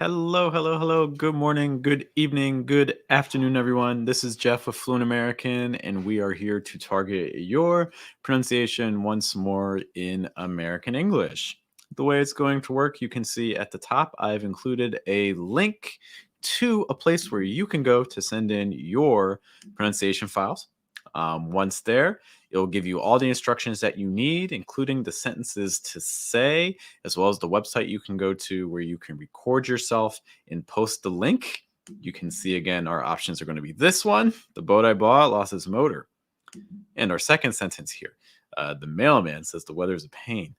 Hello, hello, hello. Good morning, good evening, good afternoon, everyone. This is Jeff with Fluent American, and we are here to target your pronunciation once more in American English. The way it's going to work, you can see at the top, I've included a link to a place where you can go to send in your pronunciation files. Once there, it'll give you all the instructions that you need, including the sentences to say, as well as the website you can go to where you can record yourself and post the link. You can see again, our options are going to be this one: the boat I bought lost its motor. And our second sentence here, the mailman says the weather's a pain.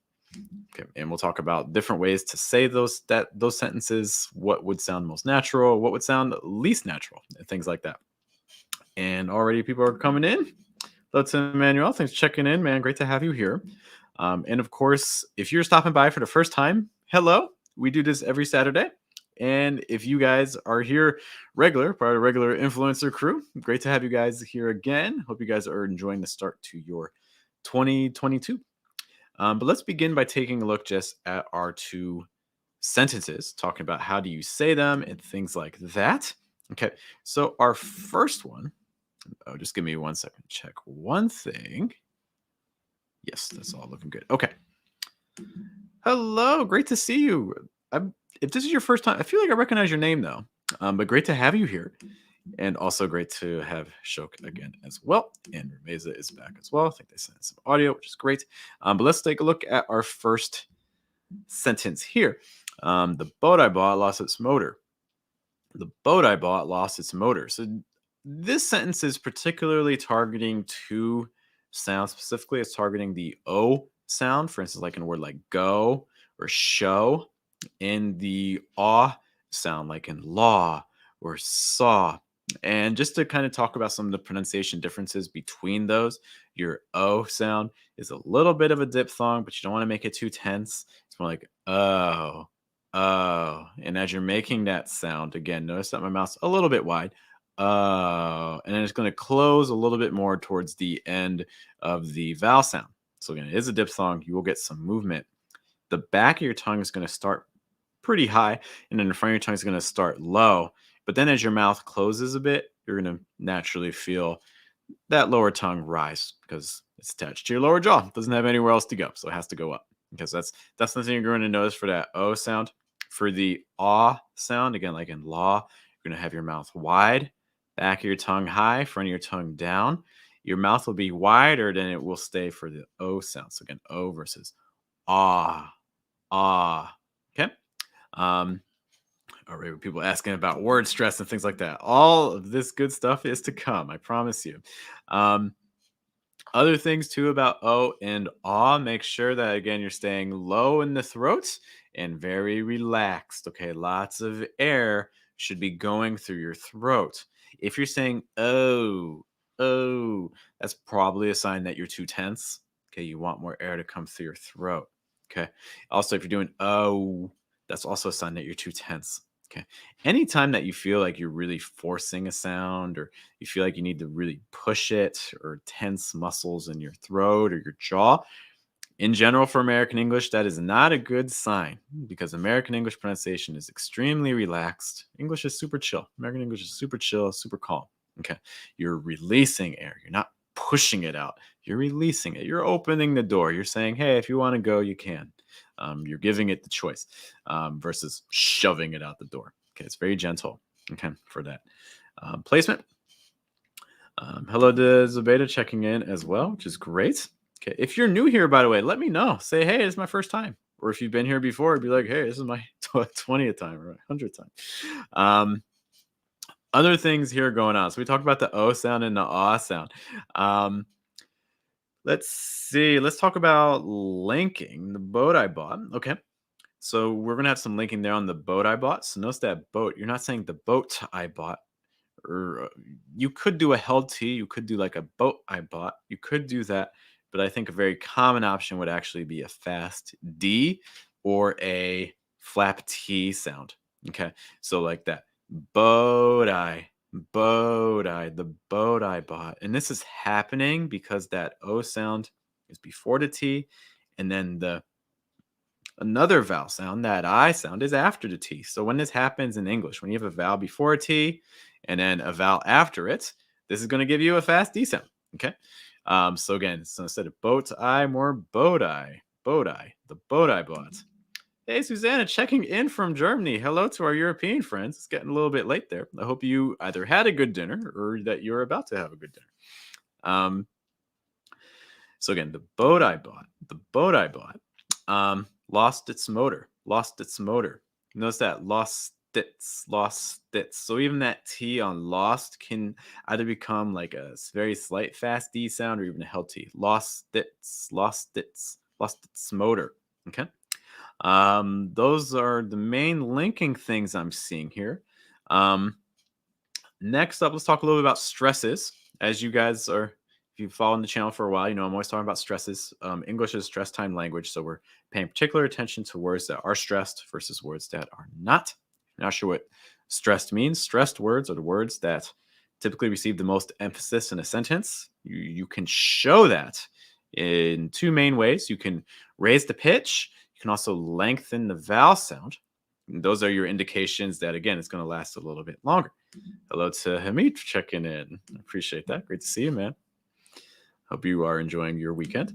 Okay, and we'll talk about different ways to say those sentences, what would sound most natural, what would sound least natural, and things like that. And already people are coming in. That's Emmanuel. Thanks for checking in, man. Great to have you here. And of course, if you're stopping by for the first time, hello. We do this every Saturday. And if you guys are here part of the regular influencer crew, great to have you guys here again. Hope you guys are enjoying the start to your 2022. But let's begin by taking a look just at our two sentences, talking about how do you say them and things like that. Okay, so our first one, oh, just give me 1 second. Check one thing. Yes, that's all looking good. Okay. Hello, great to see you. If this is your first time, I feel like I recognize your name though. But great to have you here, and also great to have Shok again as well. And Rameza is back as well. I think they sent some audio, which is great. But let's take a look at our first sentence here. The boat I bought lost its motor. The boat I bought lost its motor. So this sentence is particularly targeting two sounds. Specifically, it's targeting the O sound, for instance, like in a word like go or show, and the aw sound, like in law or saw. And just to kind of talk about some of the pronunciation differences between those, your O sound is a little bit of a diphthong, but you don't want to make it too tense. It's more like oh, oh. And as you're making that sound, again, notice that my mouth's a little bit wide. Oh, and then it's going to close a little bit more towards the end of the vowel sound. So again, it is a diphthong. You will get some movement. The back of your tongue is going to start pretty high, and then the front of your tongue is going to start low. But then as your mouth closes a bit, you're going to naturally feel that lower tongue rise because it's attached to your lower jaw. It doesn't have anywhere else to go, so it has to go up. Because that's the thing you're going to notice for that O sound. For the aw sound, again, like in law, you're going to have your mouth wide, back of your tongue high, front of your tongue down. Your mouth will be wider than it will stay for the O sound. So again, O versus ah, ah. Okay. All right, people asking about word stress and things like that. All of this good stuff is to come, I promise you. Other things too about O and ah, make sure that again you're staying low in the throat and very relaxed. Okay, lots of air should be going through your throat. If you're saying oh, oh, that's probably a sign that you're too tense. Okay, you want more air to come through your throat. Okay. Also, if you're doing oh, that's also a sign that you're too tense. Okay. Anytime that you feel like you're really forcing a sound, or you feel like you need to really push it, or tense muscles in your throat or your jaw, in general for American English, that is not a good sign, because American English pronunciation is extremely relaxed. English is super chill. American English is super chill, super calm. Okay. You're releasing air. You're not pushing it out. You're releasing it. You're opening the door. You're saying, hey, if you want to go, you can. You're giving it the choice versus shoving it out the door. Okay. It's very gentle. Okay. For that placement. Hello to Zubeda checking in as well, which is great. Okay. If you're new here, by the way, let me know. Say, hey, it's my first time. Or if you've been here before, be like, hey, this is my 20th time or 100th time. Other things here going on. So we talked about the O sound and the ah sound. Let's see. Let's talk about linking. The boat I bought. Okay. So we're going to have some linking there on the boat I bought. So notice that boat. You're not saying the boat I bought. Or you could do a held T. You could do like a boat I bought. You could do that. But I think a very common option would actually be a fast D or a flap T sound. Okay. So like that. Boat I, the boat I bought. And this is happening because that O sound is before the T, and then the Another vowel sound, that I sound, is after the T. So when this happens in English, when you have a vowel before a T and then a vowel after it, this is going to give you a fast D sound. Okay. So again, so instead of boat eye, more boat eye. Boat eye. The boat eye bot. Hey, Susanna, checking in from Germany. Hello to our European friends. It's getting a little bit late there. I hope you either had a good dinner or that you're about to have a good dinner. So again, the boat I bought, lost its motor, lost its motor. Notice that lost its, lost its. So even that T on lost can either become like a very slight fast D sound or even a held T. Lost its, lost its, lost its motor. Okay. Those are the main linking things I'm seeing here. Next up, let's talk a little bit about stresses. As you guys are, if you've followed the channel for a while, you know I'm always talking about stresses. English is stress time language, so we're paying particular attention to words that are stressed versus words that are not. If you're not sure what stressed means, stressed words are the words that typically receive the most emphasis in a sentence. You can show that in two main ways. You can raise the pitch. You can also lengthen the vowel sound. And those are your indications that, again, it's going to last a little bit longer. Hello to Hamid for checking in. I appreciate that. Great to see you, man. Hope you are enjoying your weekend.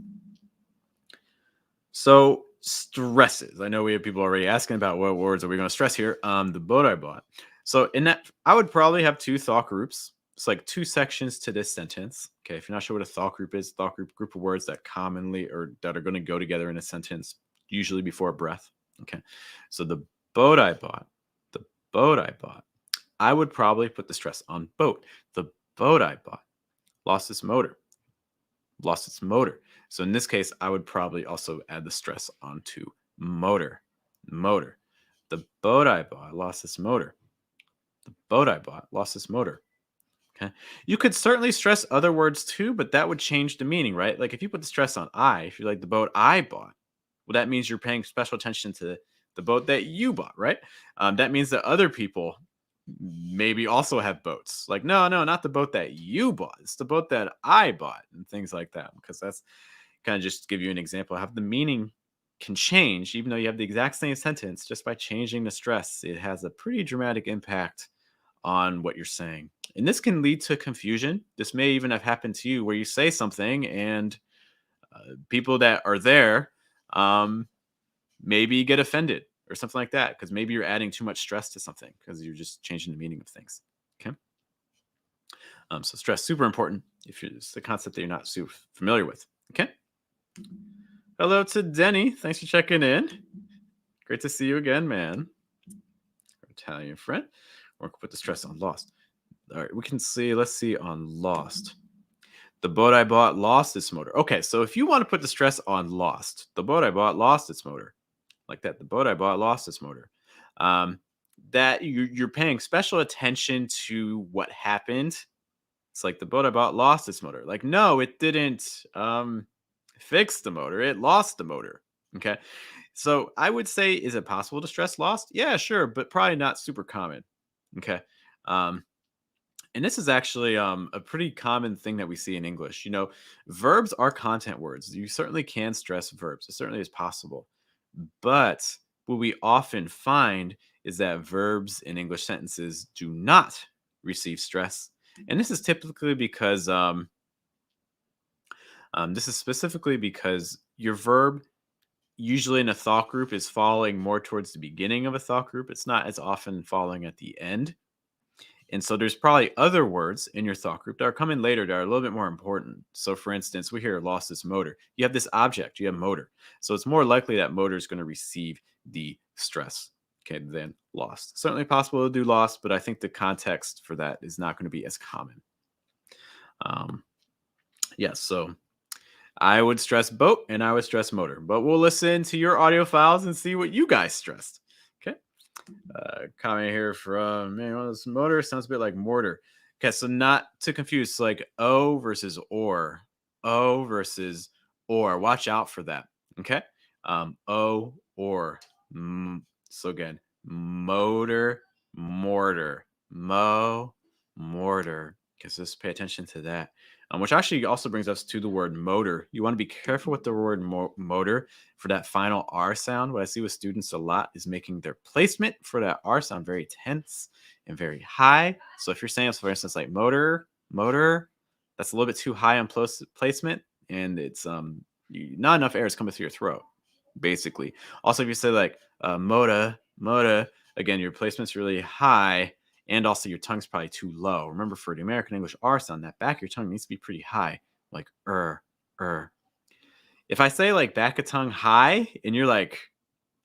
So, stresses. I know we have people already asking about what words are we going to stress here. The boat I bought. So, in that, I would probably have two thought groups. It's like two sections to this sentence. Okay, if you're not sure what a thought group is, group of words that commonly or that are going to go together in a sentence, usually before a breath. Okay, so the boat I bought. The boat I bought. I would probably put the stress on boat. The boat I bought lost its motor. Lost its motor. So in this case, I would probably also add the stress onto motor. Motor. The boat I bought lost its motor. The boat I bought lost its motor. Okay. You could certainly stress other words too, but that would change the meaning, right? Like if you put the stress on I, if you're like the boat I bought, well, that means you're paying special attention to the boat that you bought, right? That means that other people maybe also have boats. Like, no, not the boat that you bought. It's the boat that I bought, and things like that. Because that's kind of just to give you an example of how the meaning can change, even though you have the exact same sentence, just by changing the stress. It has a pretty dramatic impact on what you're saying. And this can lead to confusion. This may even have happened to you where you say something and people that are there maybe get offended or something like that because maybe you're adding too much stress to something because you're just changing the meaning of things. Okay. So stress, super important if it's the concept that you're not super familiar with. Okay. Hello to Denny. Thanks for checking in. Great to see you again, man. Our Italian friend. We're gonna put the stress on lost. All right, we can see, let's see on lost. The boat I bought lost its motor. Okay, so if you want to put the stress on lost, the boat I bought lost its motor. Like that, the boat I bought lost its motor. That you're paying special attention to what happened. It's like the boat I bought lost its motor. Like, no, it didn't fix the motor. It lost the motor. Okay. So I would say, is it possible to stress lost? Yeah, sure, but probably not super common. Okay. And this is actually a pretty common thing that we see in English. You know, verbs are content words. You certainly can stress verbs. It certainly is possible. But what we often find is that verbs in English sentences do not receive stress. And this is typically because this is specifically because your verb usually in a thought group is falling more towards the beginning of a thought group. It's not as often falling at the end. And so there's probably other words in your thought group that are coming later that are a little bit more important. So for instance, we hear lost its motor. You have this object, you have motor. So it's more likely that motor is going to receive the stress, okay, than lost. Certainly possible to do lost, but I think the context for that is not going to be as common. Yes, so I would stress boat and I would stress motor, but we'll listen to your audio files and see what you guys stressed. Okay. Comment here from man, well, this motor sounds a bit like mortar. Okay, so not to confuse, like O versus or. O versus or. Watch out for that. Okay. O or. So again, motor, mortar, mortar. Okay, so just pay attention to that. which actually also brings us to the word motor. You want to be careful with the word motor for that final R sound. What I see with students a lot is making their placement for that R sound very tense and very high. So if you're saying, for instance, like motor, motor, that's a little bit too high on placement, and it's not enough air is coming through your throat, basically. Also, if you say like motor, motor, again, your placement's really high, and also your tongue's probably too low. Remember, for the American English R sound, that back of your tongue needs to be pretty high, like er. If I say like back of tongue high, and you're like,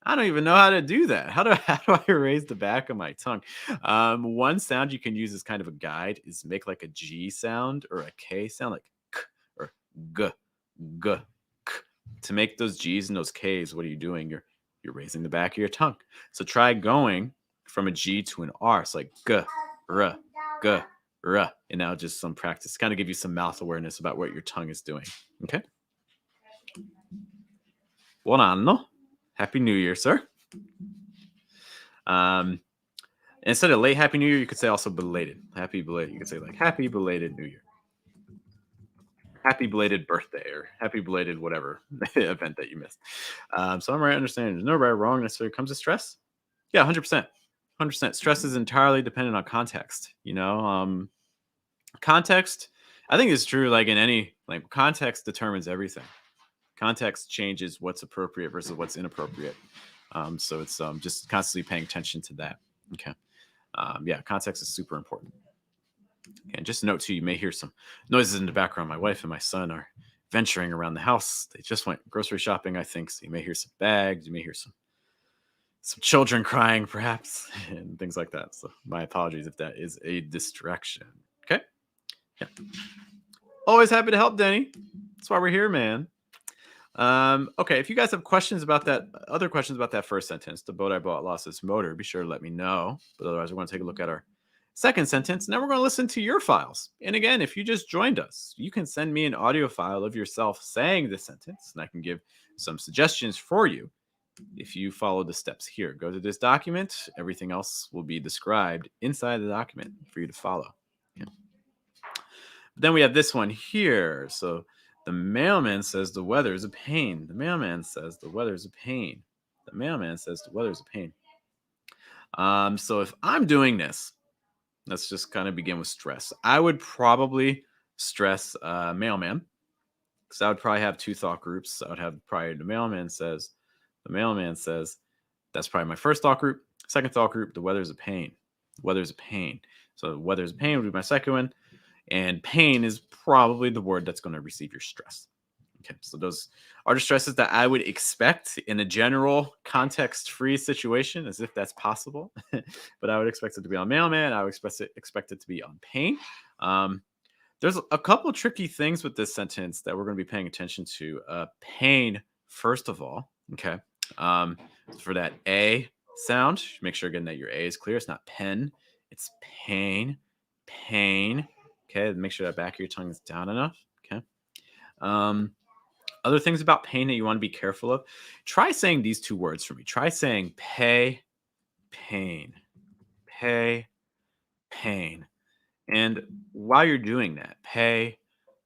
I don't even know how to do that. How do I raise the back of my tongue? One sound you can use as kind of a guide is make like a G sound or a K sound, like k or g, g, k. To make those G's and those K's, what are you doing? You're raising the back of your tongue. So try going from a G to an R. So like g, r, g, r. And now just some practice, kind of give you some mouth awareness about what your tongue is doing. Okay. Buon anno. Happy New Year, sir. Um, Instead of late Happy New Year, you could say also belated. Happy belated. You could say like Happy belated New Year. Happy belated birthday or happy belated whatever event that you missed. So I'm right understanding there's no right or wrong necessarily comes to stress. Yeah, 100%. 100%. Stress is entirely dependent on context. Context, I think is true like in any, like context determines everything. Context changes what's appropriate versus what's inappropriate. So it's just constantly paying attention to that. Okay. Yeah, context is super important. And just a note too, you may hear some noises in the background. My wife and my son are venturing around the house. They just went grocery shopping, I think. So you may hear some bags, you may hear some children crying, perhaps, and things like that. So my apologies if that is a distraction. Okay. Yeah. Always happy to help, Denny. That's why we're here, man. Okay, if you guys have questions about that, other questions about that first sentence, the boat I bought lost its motor, be sure to let me know. But otherwise, we're going to take a look at our second sentence. Now we're going to listen to your files. And again, if you just joined us, you can send me an audio file of yourself saying the sentence, and I can give some suggestions for you if you follow the steps here. Go to this document. Everything else will be described inside the document for you to follow. Yeah. But then we have this one here. So the mailman says the weather is a pain. The mailman says the weather is a pain. The mailman says the weather is a pain. So if I'm doing this, let's just kind of begin with stress. I would probably stress mailman, because I would probably have two thought groups. I would have probably the mailman says, that's probably my first thought group. Second thought group, the weather is a pain. The weather is a pain. So the weather is a pain would be my second one. And pain is probably the word that's going to receive your stress. Okay, so those are the stresses that I would expect in a general context-free situation, as if that's possible. But I would expect it to be on mailman. I would expect it to be on pain. There's a couple of tricky things with this sentence that we're going to be paying attention to. Pain, first of all. Okay, for that A sound, make sure again that your A is clear. It's not pen. It's pain. Pain. Okay, make sure that back of your tongue is down enough. Okay. Other things about pain that you want to be careful of. Try saying these two words for me. Try saying pay, pain, pay, pain. And while you're doing that, pay,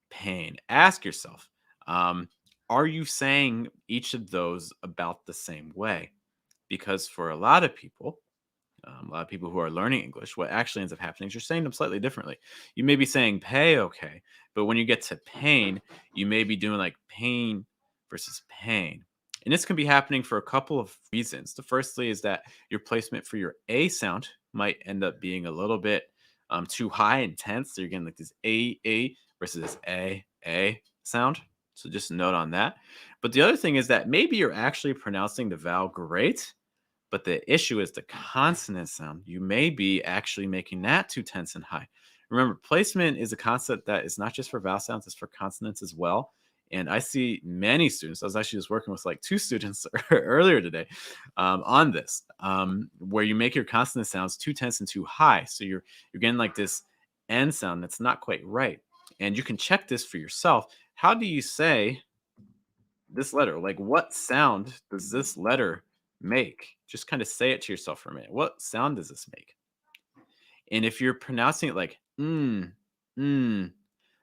pain, ask yourself, are you saying each of those about the same way? Because for a lot of people who are learning English, what actually ends up happening is you're saying them slightly differently. You may be saying pay, okay, but when you get to pain, you may be doing like pain versus pain. And this can be happening for a couple of reasons. The firstly is that your placement for your A sound might end up being a little bit too high and tense. So you're getting like this A versus this A sound. So just a note on that. But the other thing is that maybe you're actually pronouncing the vowel great, but the issue is the consonant sound. You may be actually making that too tense and high. Remember, placement is a concept that is not just for vowel sounds, it's for consonants as well. And I see many students, I was actually just working with like two students earlier today on this, where you make your consonant sounds too tense and too high. So you're getting like this N sound that's not quite right. And you can check this for yourself. How do you say this letter? Like, what sound does this letter make? Just kind of say it to yourself for a minute. What sound does this make? And if you're pronouncing it like mm,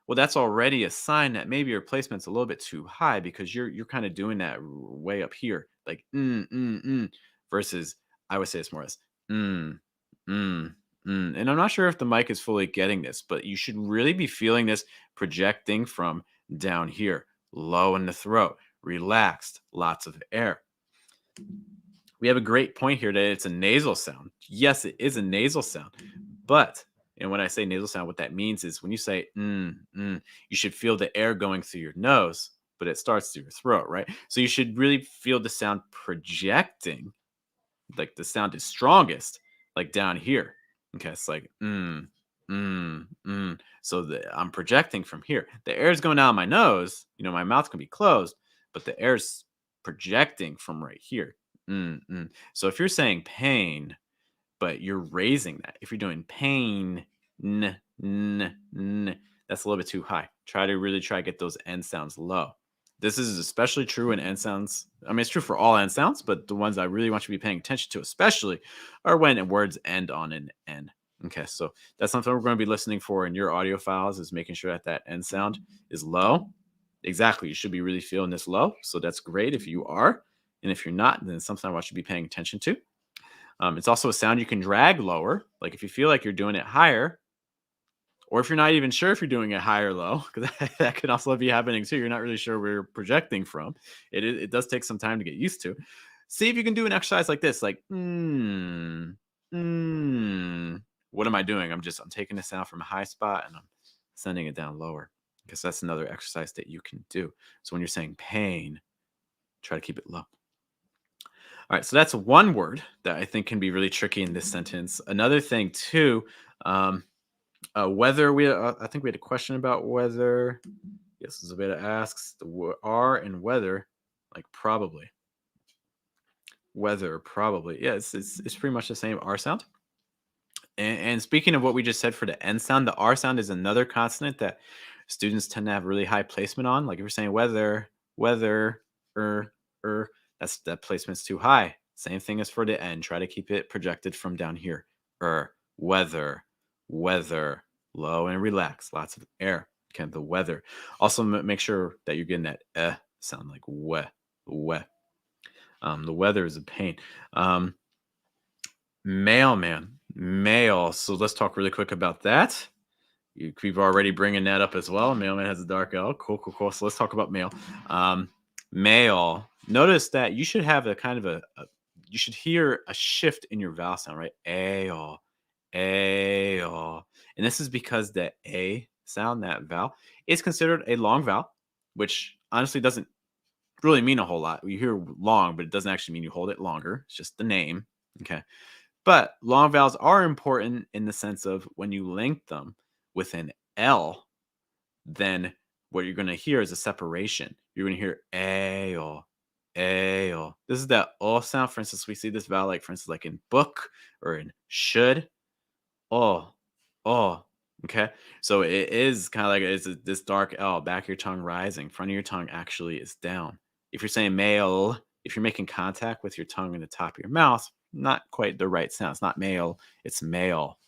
Well, that's already a sign that maybe your placement's a little bit too high because you're kind of doing that way up here, like versus I would say it's more as mm, mm, And I'm not sure if the mic is fully getting this, but you should really be feeling this projecting from down here, low in the throat, relaxed, lots of air. We have a great point here that it's a nasal sound. Yes, it is a nasal sound, but and when I say nasal sound, what that means is when you say you should feel the air going through your nose, but it starts through your throat, right? So you should really feel the sound projecting, like the sound is strongest, like down here. Okay, it's like So I'm projecting from here. The air is going down my nose. My mouth can be closed, but the air's projecting from right here. So if you're saying pain, but you're raising that, if you're doing pain, that's a little bit too high. Try to get those end sounds low. This is especially true in end sounds. I mean, it's true for all end sounds, but the ones I really want you to be paying attention to, especially, are when words end on an N. Okay, so that's something we're going to be listening for in your audio files, is making sure that end sound is low. Exactly, you should be really feeling this low. So that's great if you are. And if you're not, then it's something I want you to be paying attention to. It's also a sound you can drag lower. Like if you feel like you're doing it higher, or if you're not even sure if you're doing it high or low, because that could also be happening too. You're not really sure where you're projecting from. It does take some time to get used to. See if you can do an exercise like this, like What am I doing? I'm taking the sound from a high spot and I'm sending it down lower, because that's another exercise that you can do. So when you're saying pain, try to keep it low. All right, so that's one word that I think can be really tricky in this sentence. Another thing too, weather. I think we had a question about weather. Yes, Zabeta asks the R and weather, like probably. Weather probably. Yeah, it's pretty much the same R sound. And speaking of what we just said for the N sound, the R sound is another consonant that students tend to have really high placement on. Like if you're saying weather, that placement's too high. Same thing as for the N. Try to keep it projected from down here. Weather, low and relaxed, lots of air. Okay, the weather. Also, make sure that you're getting that sound, like we. The weather is a pain. Mailman, mail. So let's talk really quick about that. We've already bringing that up as well. Mailman has a dark L. Cool. So let's talk about mail. Mail. Notice that you should have a kind of you should hear a shift in your vowel sound, right? A-O, A-O. And this is because the A sound, that vowel, is considered a long vowel, which honestly doesn't really mean a whole lot. You hear long, but it doesn't actually mean you hold it longer. It's just the name. Okay. But long vowels are important in the sense of when you link them with an L, then what you're going to hear is a separation. You're going to hear A-O, A-O. This is that O sound. For instance, we see this vowel, like, for instance, like in book or in should. Oh, oh. Okay. So it is kind of like it's this dark L, back of your tongue rising, front of your tongue actually is down. If you're saying male, if you're making contact with your tongue in the top of your mouth, not quite the right sound. It's not male, it's male.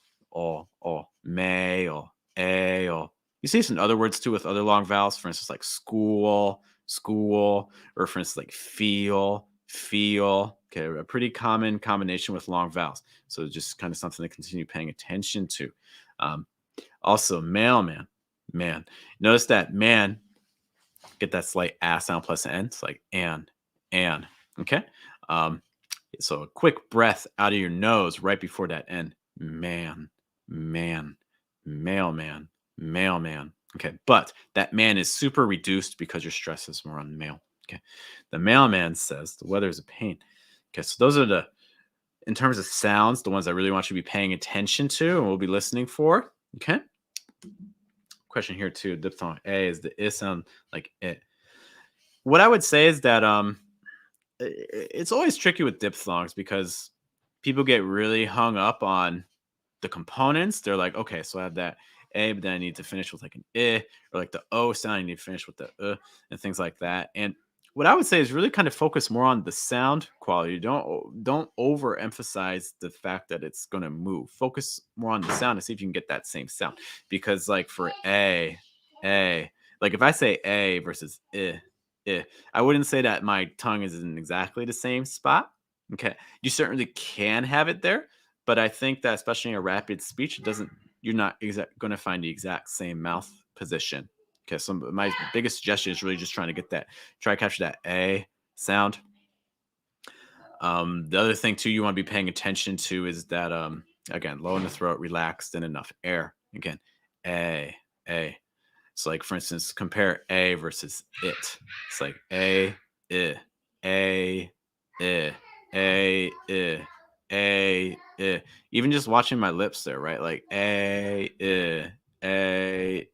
Male, ale. You see some other words too with other long vowels, for instance, like school, or for instance, like feel. Okay, a pretty common combination with long vowels. So just kind of something to continue paying attention to. Also, mailman, man. Notice that man, get that slight ass sound plus n. It's like and. Okay. So a quick breath out of your nose right before that N. Man, mailman. Okay, but that man is super reduced because your stress is more on the mail. Okay, the mailman says the weather is a pain. Okay, so those are in terms of sounds, the ones I really want you to be paying attention to and we'll be listening for. Okay. Question here too. Diphthong A is the I sound, like it. What I would say is that it's always tricky with diphthongs because people get really hung up on the components. They're like, okay, so I have that A, but then I need to finish with like an I, or like the O sound, I need to finish with the and things like that. And what I would say is really kind of focus more on the sound quality. Don't overemphasize the fact that it's going to move. Focus more on the sound and see if you can get that same sound. Because like for A, a. Like if I say a versus I wouldn't say that my tongue is in exactly the same spot. Okay. You certainly can have it there, but I think that especially in a rapid speech, it doesn't, you're not going to find the exact same mouth position. Okay. So my biggest suggestion is really just trying to get that, try to capture that a sound. The other thing too you want to be paying attention to is that again, low in the throat, relaxed, and enough air. Again, a. So like for instance, compare a versus it. It's like a, I, a, I, I. Even just watching my lips there, right? Like a, I.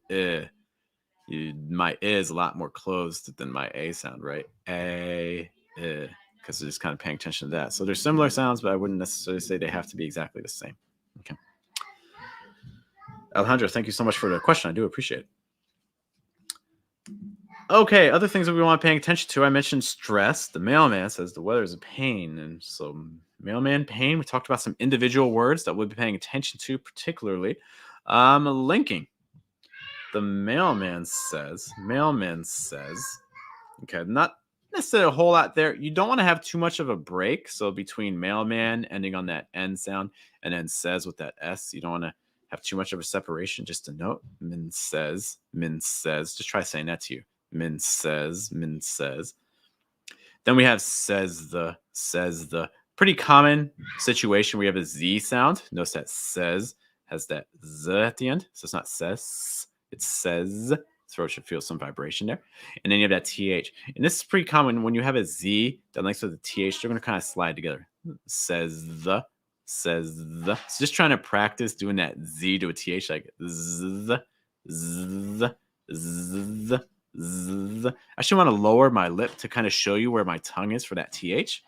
My I is a lot more closed than my a sound, right? A, because they're just kind of paying attention to that. So they're similar sounds, but I wouldn't necessarily say they have to be exactly the same. Okay. Alejandro, thank you so much for the question. I do appreciate it. Okay, other things that we want paying attention to. I mentioned stress. The mailman says the weather is a pain. And so mailman pain, we talked about some individual words that we'll be paying attention to, particularly. Linking. The mailman says, okay, not necessarily a whole lot there. You don't want to have too much of a break. So between mailman ending on that N sound and then says with that S, you don't want to have too much of a separation. Just a note. Min says. Just try saying that to you. Min says. Then we have says the. Pretty common situation where you have a Z sound. Notice that says has that Z at the end. So it's not says, it says. Throat should feel some vibration there. And then you have that TH. And this is pretty common when you have a Z that links with the TH, they're going to kind of slide together. Says the. So just trying to practice doing that Z to a TH, like Z. I actually want to lower my lip to kind of show you where my tongue is for that TH.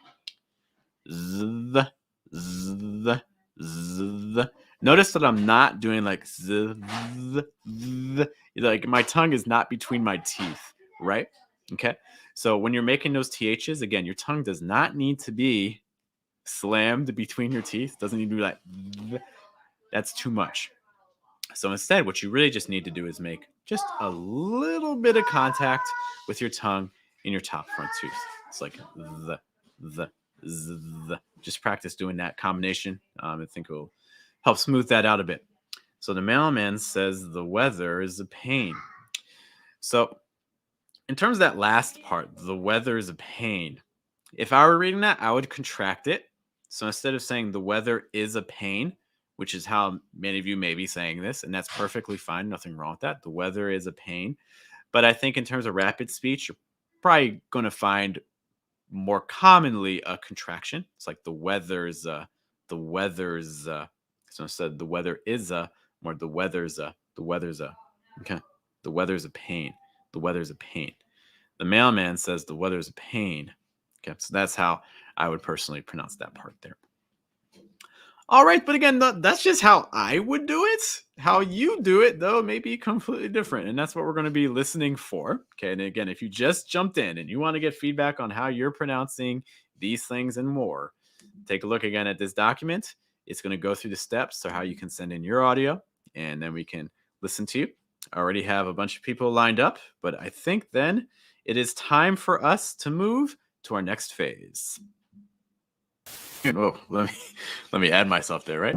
Notice that I'm not doing like like my tongue is not between my teeth, right? Okay. So when you're making those THs, again, your tongue does not need to be slammed between your teeth. Doesn't need to be like that's too much. So instead, what you really just need to do is make just a little bit of contact with your tongue in your top front tooth. It's like the. Just practice doing that combination. I think it will help smooth that out a bit. So the mailman says the weather is a pain. So in terms of that last part, the weather is a pain. If I were reading that, I would contract it. So instead of saying the weather is a pain, which is how many of you may be saying this, and that's perfectly fine. Nothing wrong with that. The weather is a pain. But I think in terms of rapid speech, you're probably going to find more commonly a contraction. It's like the weather's so instead the weather is more the weather's okay. The weather's a pain. The weather's a pain. The mailman says the weather's a pain. Okay, so that's how I would personally pronounce that part there. All right, but again, that's just how I would do it. How you do it, though, may be completely different, and that's what we're going to be listening for. Okay, and again, if you just jumped in and you want to get feedback on how you're pronouncing these things and more, take a look again at this document. It's going to go through the steps to how you can send in your audio, and then we can listen to you. I already have a bunch of people lined up, but I think then it is time for us to move to our next phase. Oh, let me add myself there, right?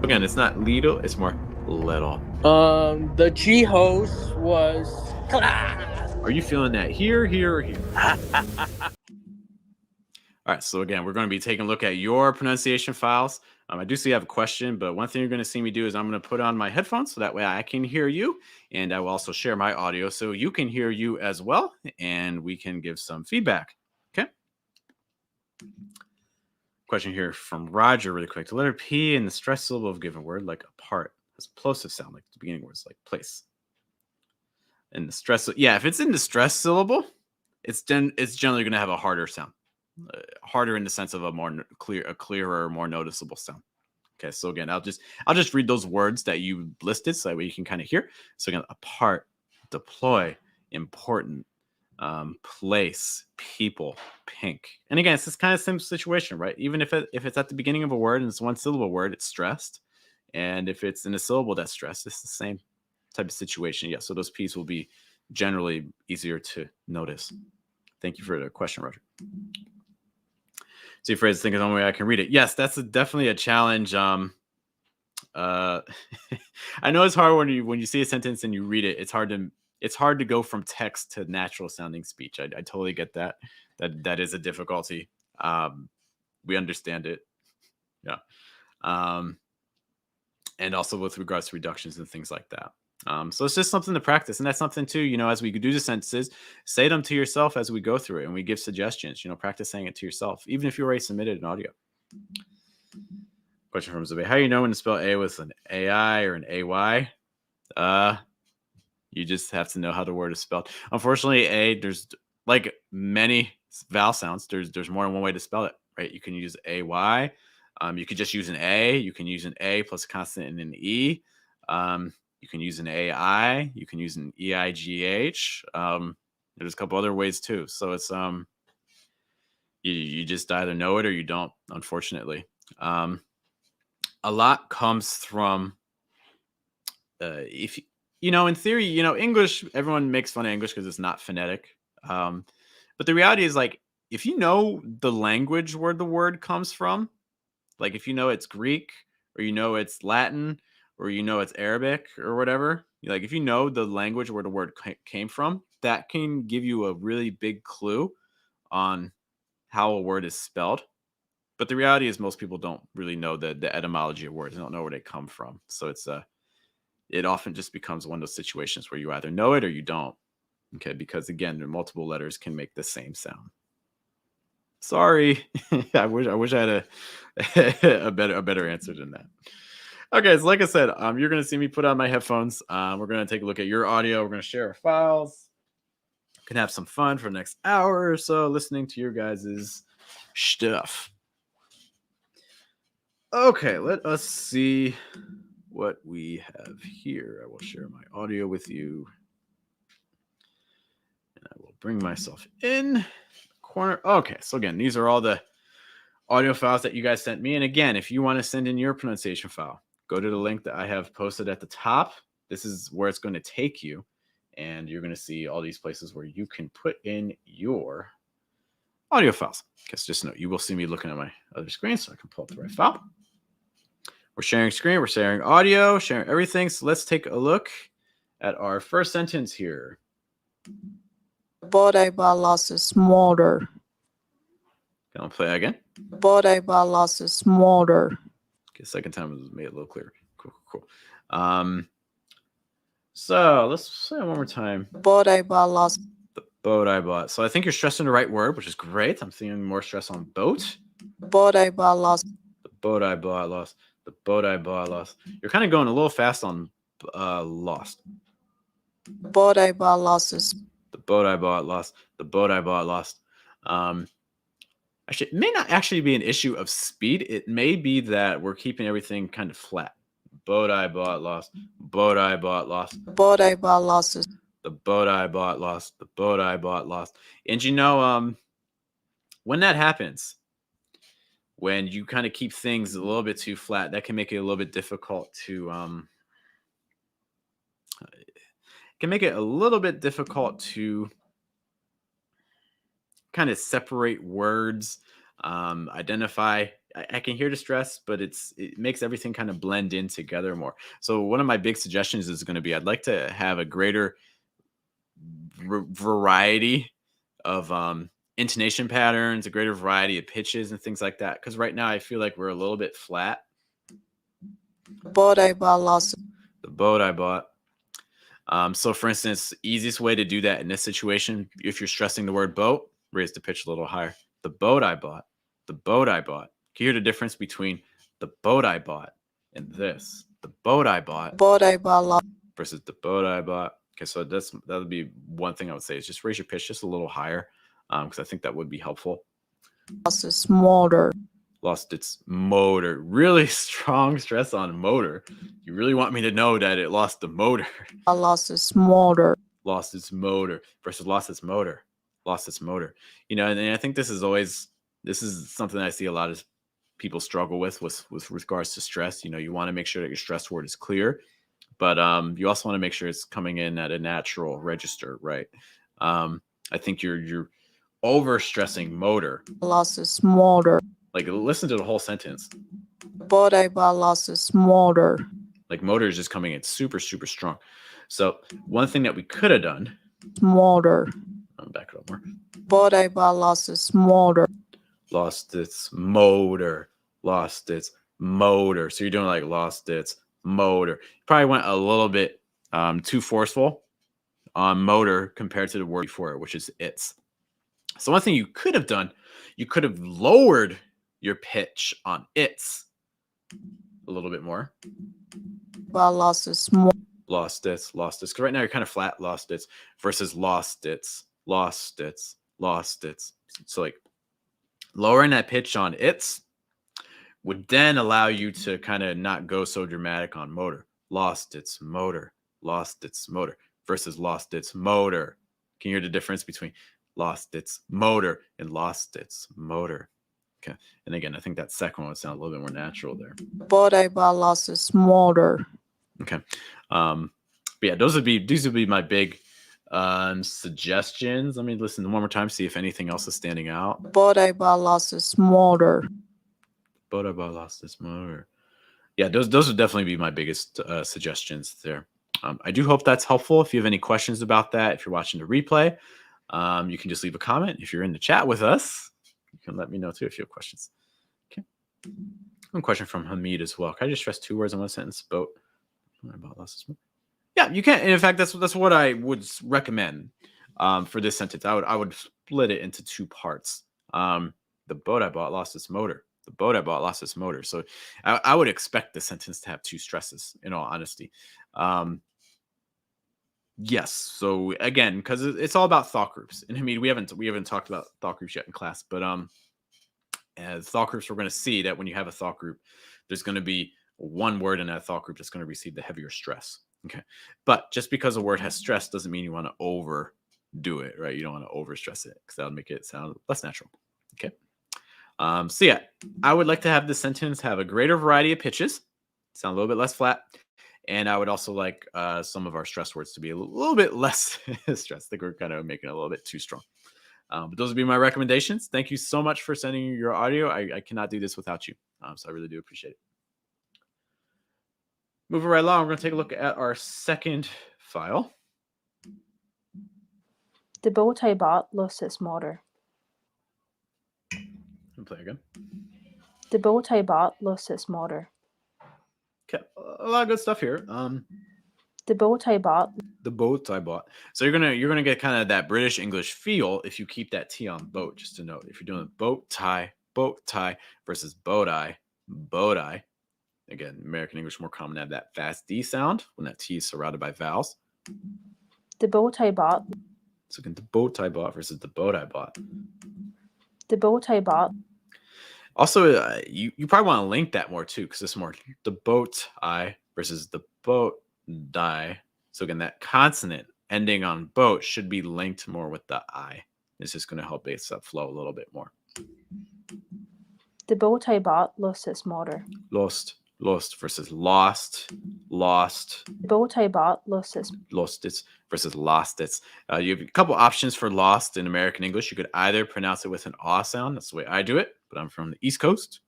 Again, it's not little, it's more little. The G host was class. Are you feeling that here, or here? All right, so again, we're going to be taking a look at your pronunciation files. I do see you have a question, but one thing you're going to see me do is I'm going to put on my headphones so that way I can hear you, and I will also share my audio so you can hear you as well, and we can give some feedback. Okay? Question here from Roger really quick. The letter P in the stressed syllable of a given word, like apart, has a plosive sound, like the beginning words, like place. And the stress, yeah, if it's in the stressed syllable, it's generally going to have a harder sound. Harder in the sense of a clearer, more noticeable sound. Okay, so again, I'll just read those words that you listed so that way you can kind of hear. So again, apart, deploy, important, place, people, pink. And again, it's this kind of same situation, right? Even if it's at the beginning of a word and it's one syllable word, it's stressed. And if it's in a syllable that's stressed, it's the same type of situation. Yeah, so those P's will be generally easier to notice. Thank you for the question, Roger. See, phrase, think of one way I can read it. Yes, that's definitely a challenge. I know it's hard when you see a sentence and you read it. It's hard to go from text to natural sounding speech. I totally get that. That is a difficulty. We understand it. Yeah. And also with regards to reductions and things like that. So it's just something to practice. And that's something too, as we do the sentences, say them to yourself as we go through it and we give suggestions, practice saying it to yourself, even if you already submitted an audio. Question from Zabe. How do you know when to spell A with an AI or an AY? You just have to know how the word is spelled. Unfortunately, there's like many vowel sounds. There's more than one way to spell it, right? You can use AY. You could just use an A. You can use an A plus a consonant and an E. You can use an AI. You can use an EIGH. There's a couple other ways too. So it's you just either know it or you don't, unfortunately. A lot comes from if in theory, English, everyone makes fun of English because it's not phonetic. But the reality is, like, if you know the language where the word comes from, like if you know it's Greek or it's Latin or it's Arabic or whatever, like if you know the language where the word came from, that can give you a really big clue on how a word is spelled. But the reality is most people don't really know the etymology of words. They don't know where they come from. So it often just becomes one of those situations where you either know it or you don't. Okay, because again, the multiple letters can make the same sound. Sorry. I wish I had a better answer than that. Okay, so like I said, you're gonna see me put on my headphones. We're gonna take a look at your audio. We're gonna share our files. Can have some fun for the next hour or so listening to your guys' stuff. Okay, let us see what we have here. I will share my audio with you. And I will bring myself in the corner. Okay, so again, these are all the audio files that you guys sent me. And again, if you want to send in your pronunciation file, go to the link that I have posted at the top. This is where it's going to take you. And you're going to see all these places where you can put in your audio files. Because just note, you will see me looking at my other screen so I can pull up the right file. We're sharing screen, we're sharing audio, sharing everything. So let's take a look at our first sentence here. Body balance is smaller. Can I play that again? Body balance is smaller. Okay, second time was made it a little clearer. Cool. So let's say it one more time. Body balance. The boat I bought. So I think you're stressing the right word, which is great. I'm seeing more stress on boat. Body balance. The boat I bought lost. The boat I bought lost. You're kind of going a little fast on lost. Body balance is. The boat I bought lost. The boat I bought lost. Actually, it may not actually be an issue of speed. It may be that we're keeping everything kind of flat. Boat I bought lost. Boat I bought lost. Body balance is. The boat I bought lost. The boat I bought lost. And when that happens, when you kind of keep things a little bit too flat, that can make it a little bit difficult to kind of separate words, identify. I can hear the stress, but it makes everything kind of blend in together more. So one of my big suggestions is going to be, I'd like to have a greater variety of intonation patterns, a greater variety of pitches and things like that. Because right now I feel like we're a little bit flat. Body balance. The boat I bought. So for instance, easiest way to do that in this situation, if you're stressing the word boat, raise the pitch a little higher. The boat I bought. The boat I bought. Can you hear the difference between the boat I bought and this? The boat I bought. Body balance. Versus the boat I bought. Okay, so that would be one thing I would say is just raise your pitch just a little higher, because I think that would be helpful. Lost its motor. Lost its motor. Really strong stress on motor. You really want me to know that it lost the motor. Lost its motor. Lost its motor versus lost its motor. Lost its motor. And I think this is something I see a lot of people struggle with regards to stress. You want to make sure that your stress word is clear, but you also want to make sure it's coming in at a natural register, right? I think you're over stressing motor. losses motor. Like listen to the whole sentence. Body bar losses motor. Like motor is just coming in super, super strong. So one thing that we could have done. Motor. I'll back it up more. Body bar losses motor. Lost its motor. Lost its motor. So you're doing like lost its motor. You probably went a little bit too forceful on motor compared to the word before it, which is its. So one thing you could have done, you could have lowered your pitch on its a little bit more. Bar losses Lost its. Because right now you're kind of flat. Lost its versus lost its. So like lowering that pitch on its would then allow you to kind of not go so dramatic on motor. Lost its motor versus lost its motor. Can you hear the difference between lost its motor and lost its motor? Okay. And again, I think that second one would sound a little bit more natural there. body bar losses motor. Okay. But yeah, these would be my big suggestions. Let me listen one more time, see if anything else is standing out. Body bar losses motor. Body bar losses motor. Yeah, those would definitely be my biggest suggestions there. I do hope that's helpful. If you have any questions about that, if you're watching the replay, you can just leave a comment. If you're in the chat with us, you can let me know too if you have questions. Okay. One question from Hamid as well. Can I just stress 2 words in one sentence? Boat. Yeah, you can. And in fact, that's what I would recommend for this sentence. I would split it into 2 parts. The boat I bought lost its motor. The boat I bought lost its motor. So I would expect the sentence to have 2 stresses, in all honesty. Yes. So again, because it's all about thought groups. And I mean, we haven't talked about thought groups yet in class, but as thought groups, we're going to see that when you have a thought group, there's going to be one word in that thought group that's going to receive the heavier stress. Okay. But just because a word has stress doesn't mean you want to overdo it, right? You don't want to over stress it because that would make it sound less natural. Okay. So yeah, I would like to have this sentence have a greater variety of pitches, sound a little bit less flat. And I would also like some of our stress words to be a little bit less stressed. I think we're kind of making it a little bit too strong. But those would be my recommendations. Thank you so much for sending your audio. I cannot do this without you. So I really do appreciate it. Moving right along, we're going to take a look at our second file. The boat I bought lost its motor. And play again. The boat I bought lost its motor. Okay, a lot of good stuff here. The boat I bought. The boat I bought. So you're gonna get kind of that British English feel if you keep that T on boat. Just to note, if you're doing boat tie versus boat eye. Again, American English more common to have that fast D sound when that T is surrounded by vowels. The boat I bought. So again, the boat I bought versus the boat I bought. The boat I bought. Also, you probably want to link that more too, because it's more the boat I versus the boat die. So again, that consonant ending on boat should be linked more with the I. It's just going to help base up flow a little bit more. The boat I bought lost its motor. Lost versus lost. The boat I bought lost its versus lost its. You have a couple options for lost in American English. You could either pronounce it with an aw sound. That's the way I do it, but I'm from the East Coast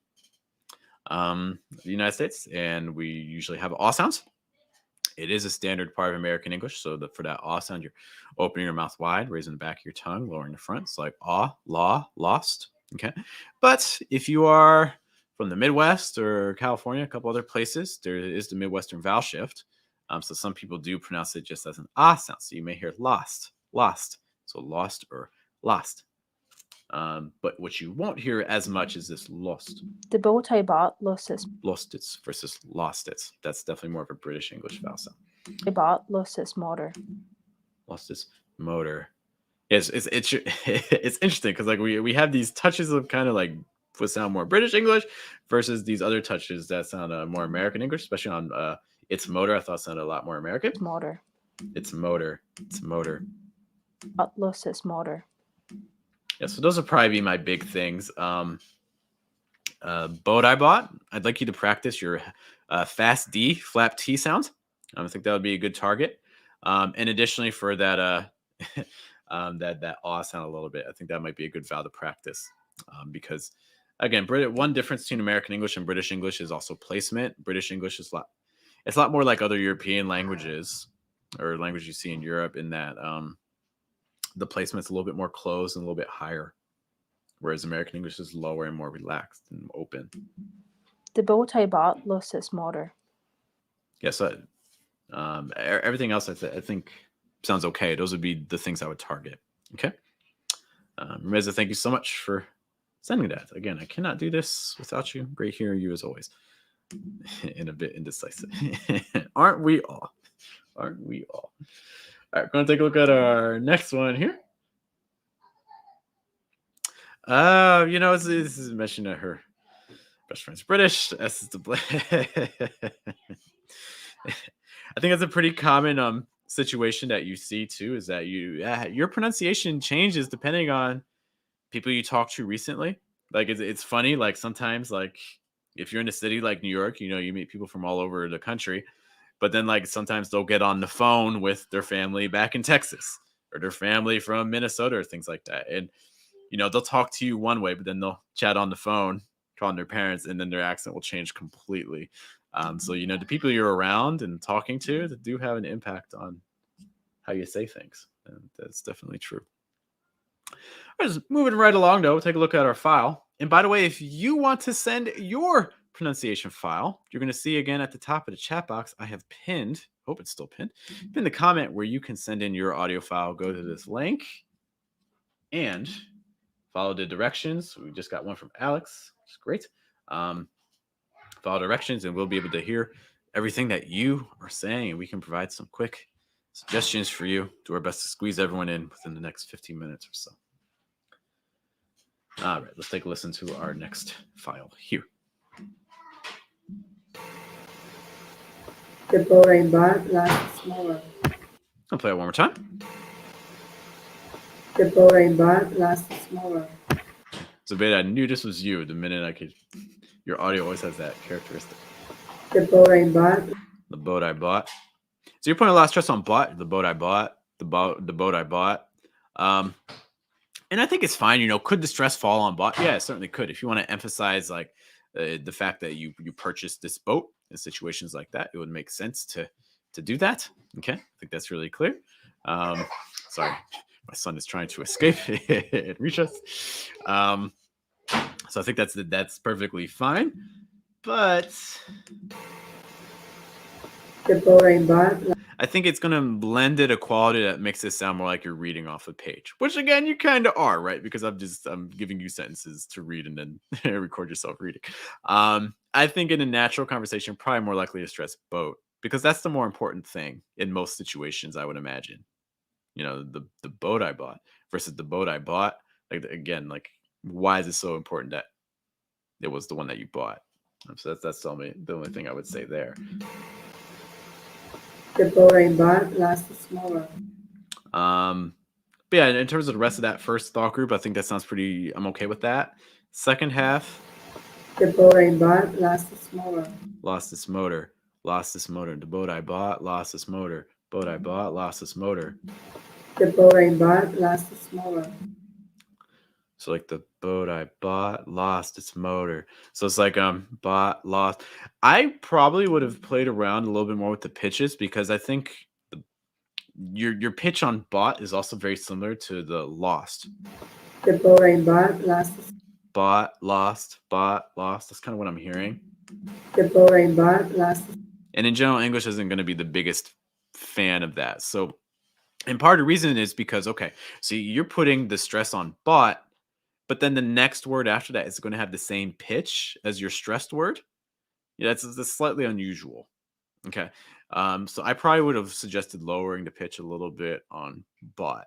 of the United States, and we usually have aw sounds. It is a standard part of American English. So for that aw sound, you're opening your mouth wide, raising the back of your tongue, lowering the front. It's like aw, law, lost. Okay. But if you are from the Midwest or California, a couple other places, there is the Midwestern vowel shift. So some people do pronounce it just as an ah sound. So you may hear lost. So lost or lost. But what you won't hear as much is this lost. The boat I bought lost its versus lost its. That's definitely more of a British English vowel sound. I bought lost its motor. Lost its motor. It's interesting because like we have these touches of kind of like what sound more British English versus these other touches that sound more American English, especially on its motor. I thought sounded a lot more American. Its motor. Its motor. Lost its motor. Yeah, so those will probably be my big things. Boat I bought. I'd like you to practice your fast D, flap T sounds. I think that would be a good target. And additionally, for that that ah sound a little bit, I think that might be a good vowel to practice because again, one difference between American English and British English is also placement. British English is it's a lot more like other European languages or language you see in Europe in that the placement's a little bit more closed and a little bit higher, whereas American English is lower and more relaxed and open. The bow tie bot lost its motor. Yeah, so everything else I think sounds okay. Those would be the things I would target. Okay. Reza, thank you so much for sending that. Again, I cannot do this without you. Great hearing you as always. And a bit indecisive. Aren't we all? Aren't we all? All right, going to take a look at our next one here. This is mentioned that her best friend's British. S is the I think that's a pretty common situation that you see too, is that your pronunciation changes depending on people you talk to recently. Like it's funny, like sometimes like if you're in a city like New York, you meet people from all over the country, but then like sometimes they'll get on the phone with their family back in Texas or their family from Minnesota or things like that. And they'll talk to you one way, but then they'll chat on the phone, calling their parents, and then their accent will change completely. So, the people you're around and talking to that do have an impact on how you say things. And that's definitely true. All right, just moving right along, though, we'll take a look at our file. And by the way, if you want to send your pronunciation file, you're going to see again at the top of the chat box, I have pinned, hope it's still pinned the comment where you can send in your audio file. Go to this link and follow the directions. We just got one from Alex, which is great. Follow directions and we'll be able to hear everything that you are saying, and we can provide some quick suggestions for you. Do our best to squeeze everyone in within the next 15 minutes or so. All right, let's take a listen to our next file here. The boring bar lasts more. I'll play it one more time. The boring bar lasts more. So, Beta, I knew this was you the minute I could. Your audio always has that characteristic. The boring bar. The boat I bought. So you're putting a lot of stress on bought. The boat I bought. The boat I bought. And I think it's fine. Could the stress fall on bought? Yeah, it certainly could. If you want to emphasize like the fact that you purchased this boat in situations like that, it would make sense to do that. Okay, I think that's really clear. Sorry, my son is trying to escape and reach us. So I think that's perfectly fine. But The boring bar. I think it's going to blend it a quality that makes it sound more like you're reading off a page, which again, you kind of are, right? Because I'm giving you sentences to read and then record yourself reading. I think in a natural conversation, probably more likely to stress boat because that's the more important thing in most situations, I would imagine. The boat I bought versus the boat I bought. Like again, like why is it so important that it was the one that you bought? So that's the only thing I would say there. The boring bar lasts more. But yeah, in terms of the rest of that first thought group, I think that sounds pretty. I'm okay with that. Second half. The boring bar lasts more. Lost this motor. Lost this motor. The boat I bought lost this motor. Boat I bought lost this motor. The boring bar lasts more. So like the boat I bought lost its motor. So it's like bought lost. I probably would have played around a little bit more with the pitches because I think your pitch on bought is also very similar to the lost. The boring bar lasts. Bought lost. That's kind of what I'm hearing. The boring bar lasts. And in general, English isn't going to be the biggest fan of that. So, and part of the reason is because so you're putting the stress on bought. But then the next word after that is going to have the same pitch as your stressed word. Yeah, that's slightly unusual. Okay. So I probably would have suggested lowering the pitch a little bit on bought.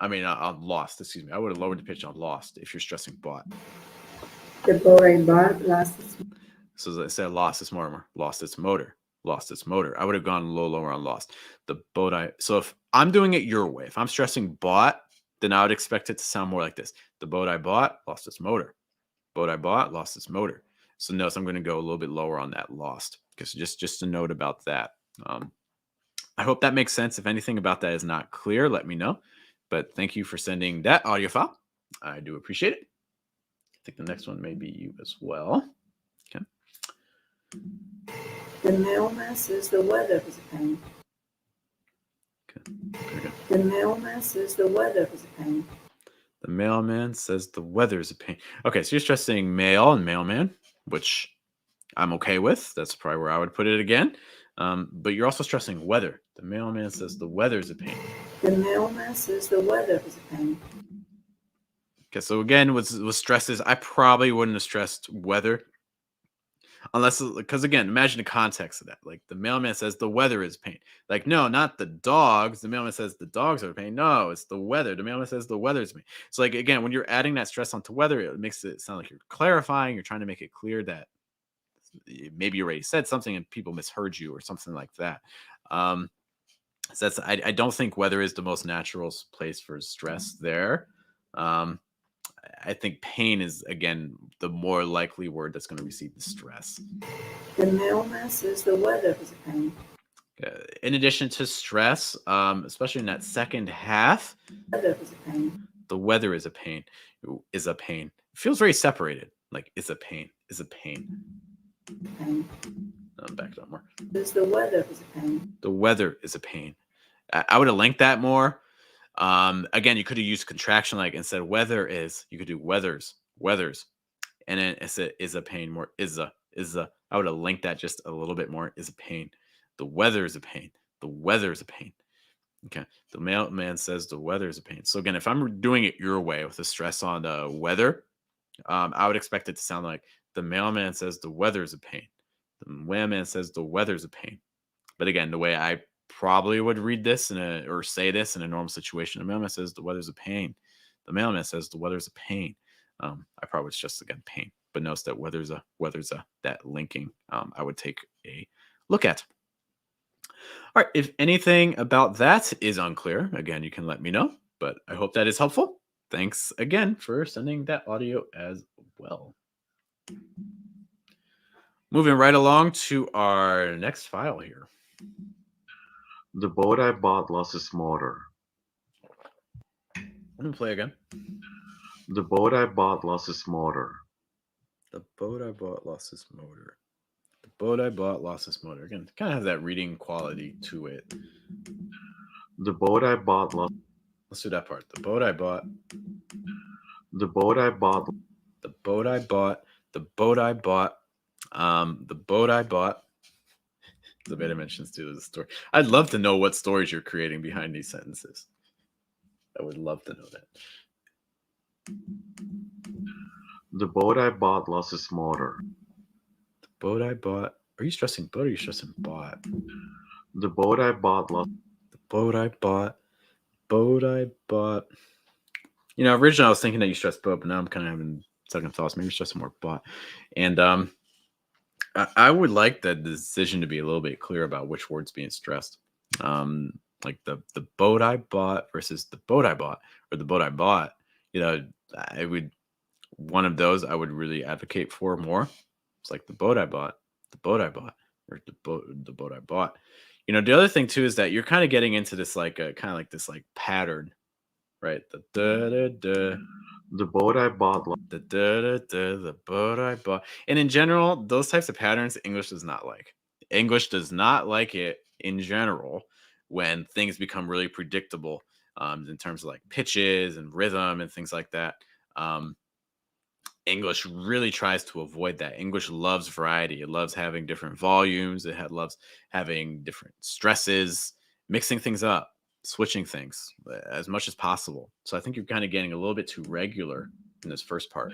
I mean, on lost, excuse me. I would have lowered the pitch on lost if you're stressing bought. The boring bar lasts. So I said lost its motor, lost its motor, lost its motor. I would have gone a little lower on lost. So if I'm doing it your way, if I'm stressing bought, then I would expect it to sound more like this. The boat I bought lost its motor. Boat I bought lost its motor. So notice I'm going to go a little bit lower on that lost because just a note about that. I hope that makes sense. If anything about that is not clear, let me know. But thank you for sending that audio file. I do appreciate it. I think the next one may be you as well. Okay. The mailman says the weather is a pain. Okay. There we go. The mailman says the weather is a pain. The mailman says the weather's a pain. Okay, so you're stressing mail and mailman, which I'm okay with. That's probably where I would put it again. But you're also stressing weather. The mailman says the weather's a pain. The mailman says the weather is a pain. Okay, so again, with stresses, I probably wouldn't have stressed weather. Unless, because again, imagine the context of that. Like the mailman says the weather is a pain. Like, no, not the dogs. The mailman says the dogs are a pain. No, it's the weather. The mailman says the weather is a pain. So, like, again, when you're adding that stress onto weather, it makes it sound like you're clarifying. You're trying to make it clear that maybe you already said something and people misheard you or something like that. So that's I don't think weather is the most natural place for stress there. I think pain is, again, the more likely word that's going to receive the stress. The mailman says the weather is a pain. In addition to stress, especially in that second half, The weather is a pain. the weather is a pain. Is a pain. It feels very separated. Like is a pain. Is a pain. Pain. Back it up more. Says the weather is a pain. The weather is a pain. I would have linked that more. Again, you could have used contraction, like instead of weather is, you could do weathers, and then it's a is a pain more is a. I would have linked that just a little bit more. Is a pain. The weather is a pain. The weather is a pain. Okay. The mailman says the weather is a pain. So again, if I'm doing it your way with the stress on the weather, I would expect it to sound like the mailman says the weather is a pain. The mailman says the weather is a pain. But again, the way I probably would read this or say this in a normal situation, the mailman says the weather's a pain. The mailman says the weather's a pain. I probably was just again pain, but notice that weather's a that linking. I would take a look at. All right, if anything about that is unclear, again, you can let me know. But I hope that is helpful. Thanks again for sending that audio as well. Moving right along to our next file here. The boat I bought lost its motor. I'm gonna play again. The boat I bought lost its motor. The boat I bought lost its motor. The boat I bought lost its motor. Again, kind of has that reading quality to it. The boat I bought lost. Let's do that part. The boat I bought. The boat I bought. The boat I bought. The boat I bought. The boat I bought. The beta mentions too the story. I'd love to know what stories you're creating behind these sentences. I would love to know that. The boat I bought lost its motor. The boat I bought. Are you stressing boat or are you stressing bought? The boat I bought lost. The boat I bought. Boat I bought. You know, originally I was thinking that you stressed boat, but now I'm kind of having second thoughts. Maybe you're stressing more bought. And I would like the decision to be a little bit clear about which word's being stressed. Like the boat I bought versus the boat I bought or the boat I bought. You know, one of those I would really advocate for more. It's like the boat I bought, or the boat I bought. You know, the other thing too is that you're kind of getting into this like kind of like this like pattern, right? The da da da. The boat I bought. The boat I bought. And in general, those types of patterns, English does not like. English does not like it in general when things become really predictable in terms of like pitches and rhythm and things like that. English really tries to avoid that. English loves variety. It loves having different volumes. It loves having different stresses, mixing things up, switching things as much as possible. So I think you're kind of getting a little bit too regular in this first part.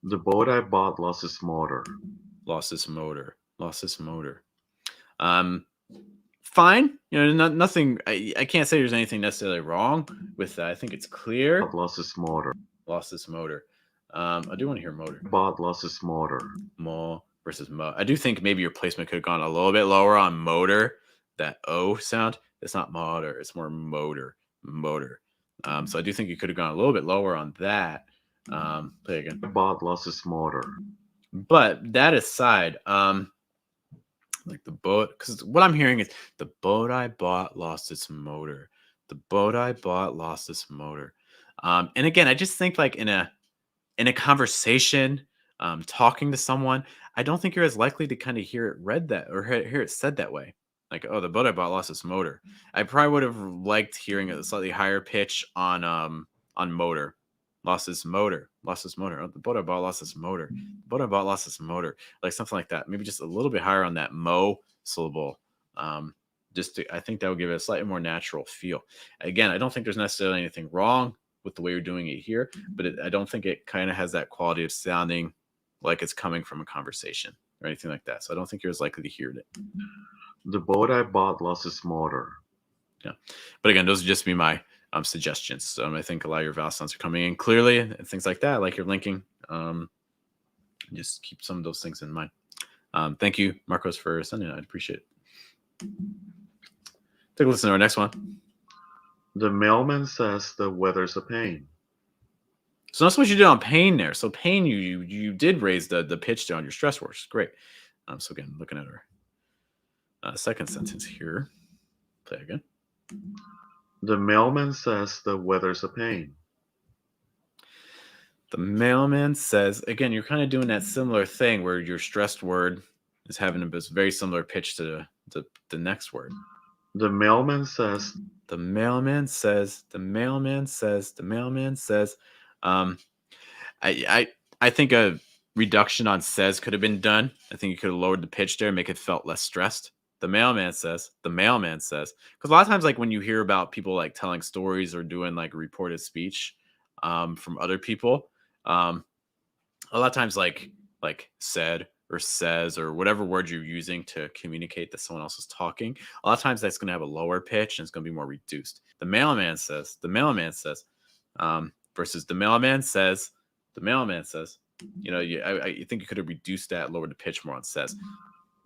The boat I bought lost its motor. Lost its motor. Fine. You know, nothing. I can't say there's anything necessarily wrong with that. I think it's clear. Lost its motor. I do want to hear motor. Bought lost its motor. Mo versus mo. I do think maybe your placement could have gone a little bit lower on motor. That O sound. It's not motor. It's more motor. So I do think you could have gone a little bit lower on that. Play again. Bought lost its motor. But that aside, Like the boat, because what I'm hearing is the boat I bought lost its motor. The boat I bought lost its motor. And again, I just think like in a conversation, talking to someone, I don't think you're as likely to kind of hear it read that or hear it said that way. Like, oh, the boat I bought lost its motor. I probably would have liked hearing a slightly higher pitch on motor. Lost its motor. Lost its motor. Oh, the boat I bought lost its motor. The boat I bought lost its motor. Like something like that. Maybe just a little bit higher on that mo syllable. I think that would give it a slightly more natural feel. Again, I don't think there's necessarily anything wrong with the way you're doing it here, but I don't think it kind of has that quality of sounding like it's coming from a conversation or anything like that. So I don't think you're as likely to hear it. The boat I bought lost its motor. Yeah. But again, those would just be my suggestions. I think a lot of your vowel sounds are coming in clearly and things like that, like you're linking. Just keep some of those things in mind. Thank you, Marcos, for sending it. I appreciate it. Take a listen to our next one. The mailman says the weather's a pain. So that's what you did on pain there. So pain, you did raise the pitch there on your stress words. Great. So again, looking at our second sentence here. Play again. The mailman says the weather's a pain. The mailman says, again, you're kind of doing that similar thing where your stressed word is having a very similar pitch to the next word. The mailman says. The mailman says. The mailman says. The mailman says. I think a reduction on says could have been done. I think you could have lowered the pitch there and make it felt less stressed. The mailman says. The mailman says. Because a lot of times, like when you hear about people like telling stories or doing like reported speech from other people, a lot of times like said or says or whatever word you're using to communicate that someone else is talking, a lot of times that's going to have a lower pitch and it's going to be more reduced. The mailman says. The mailman says. Versus the mailman says. The mailman says. You know, I think you could have reduced that, lowered the pitch more on says.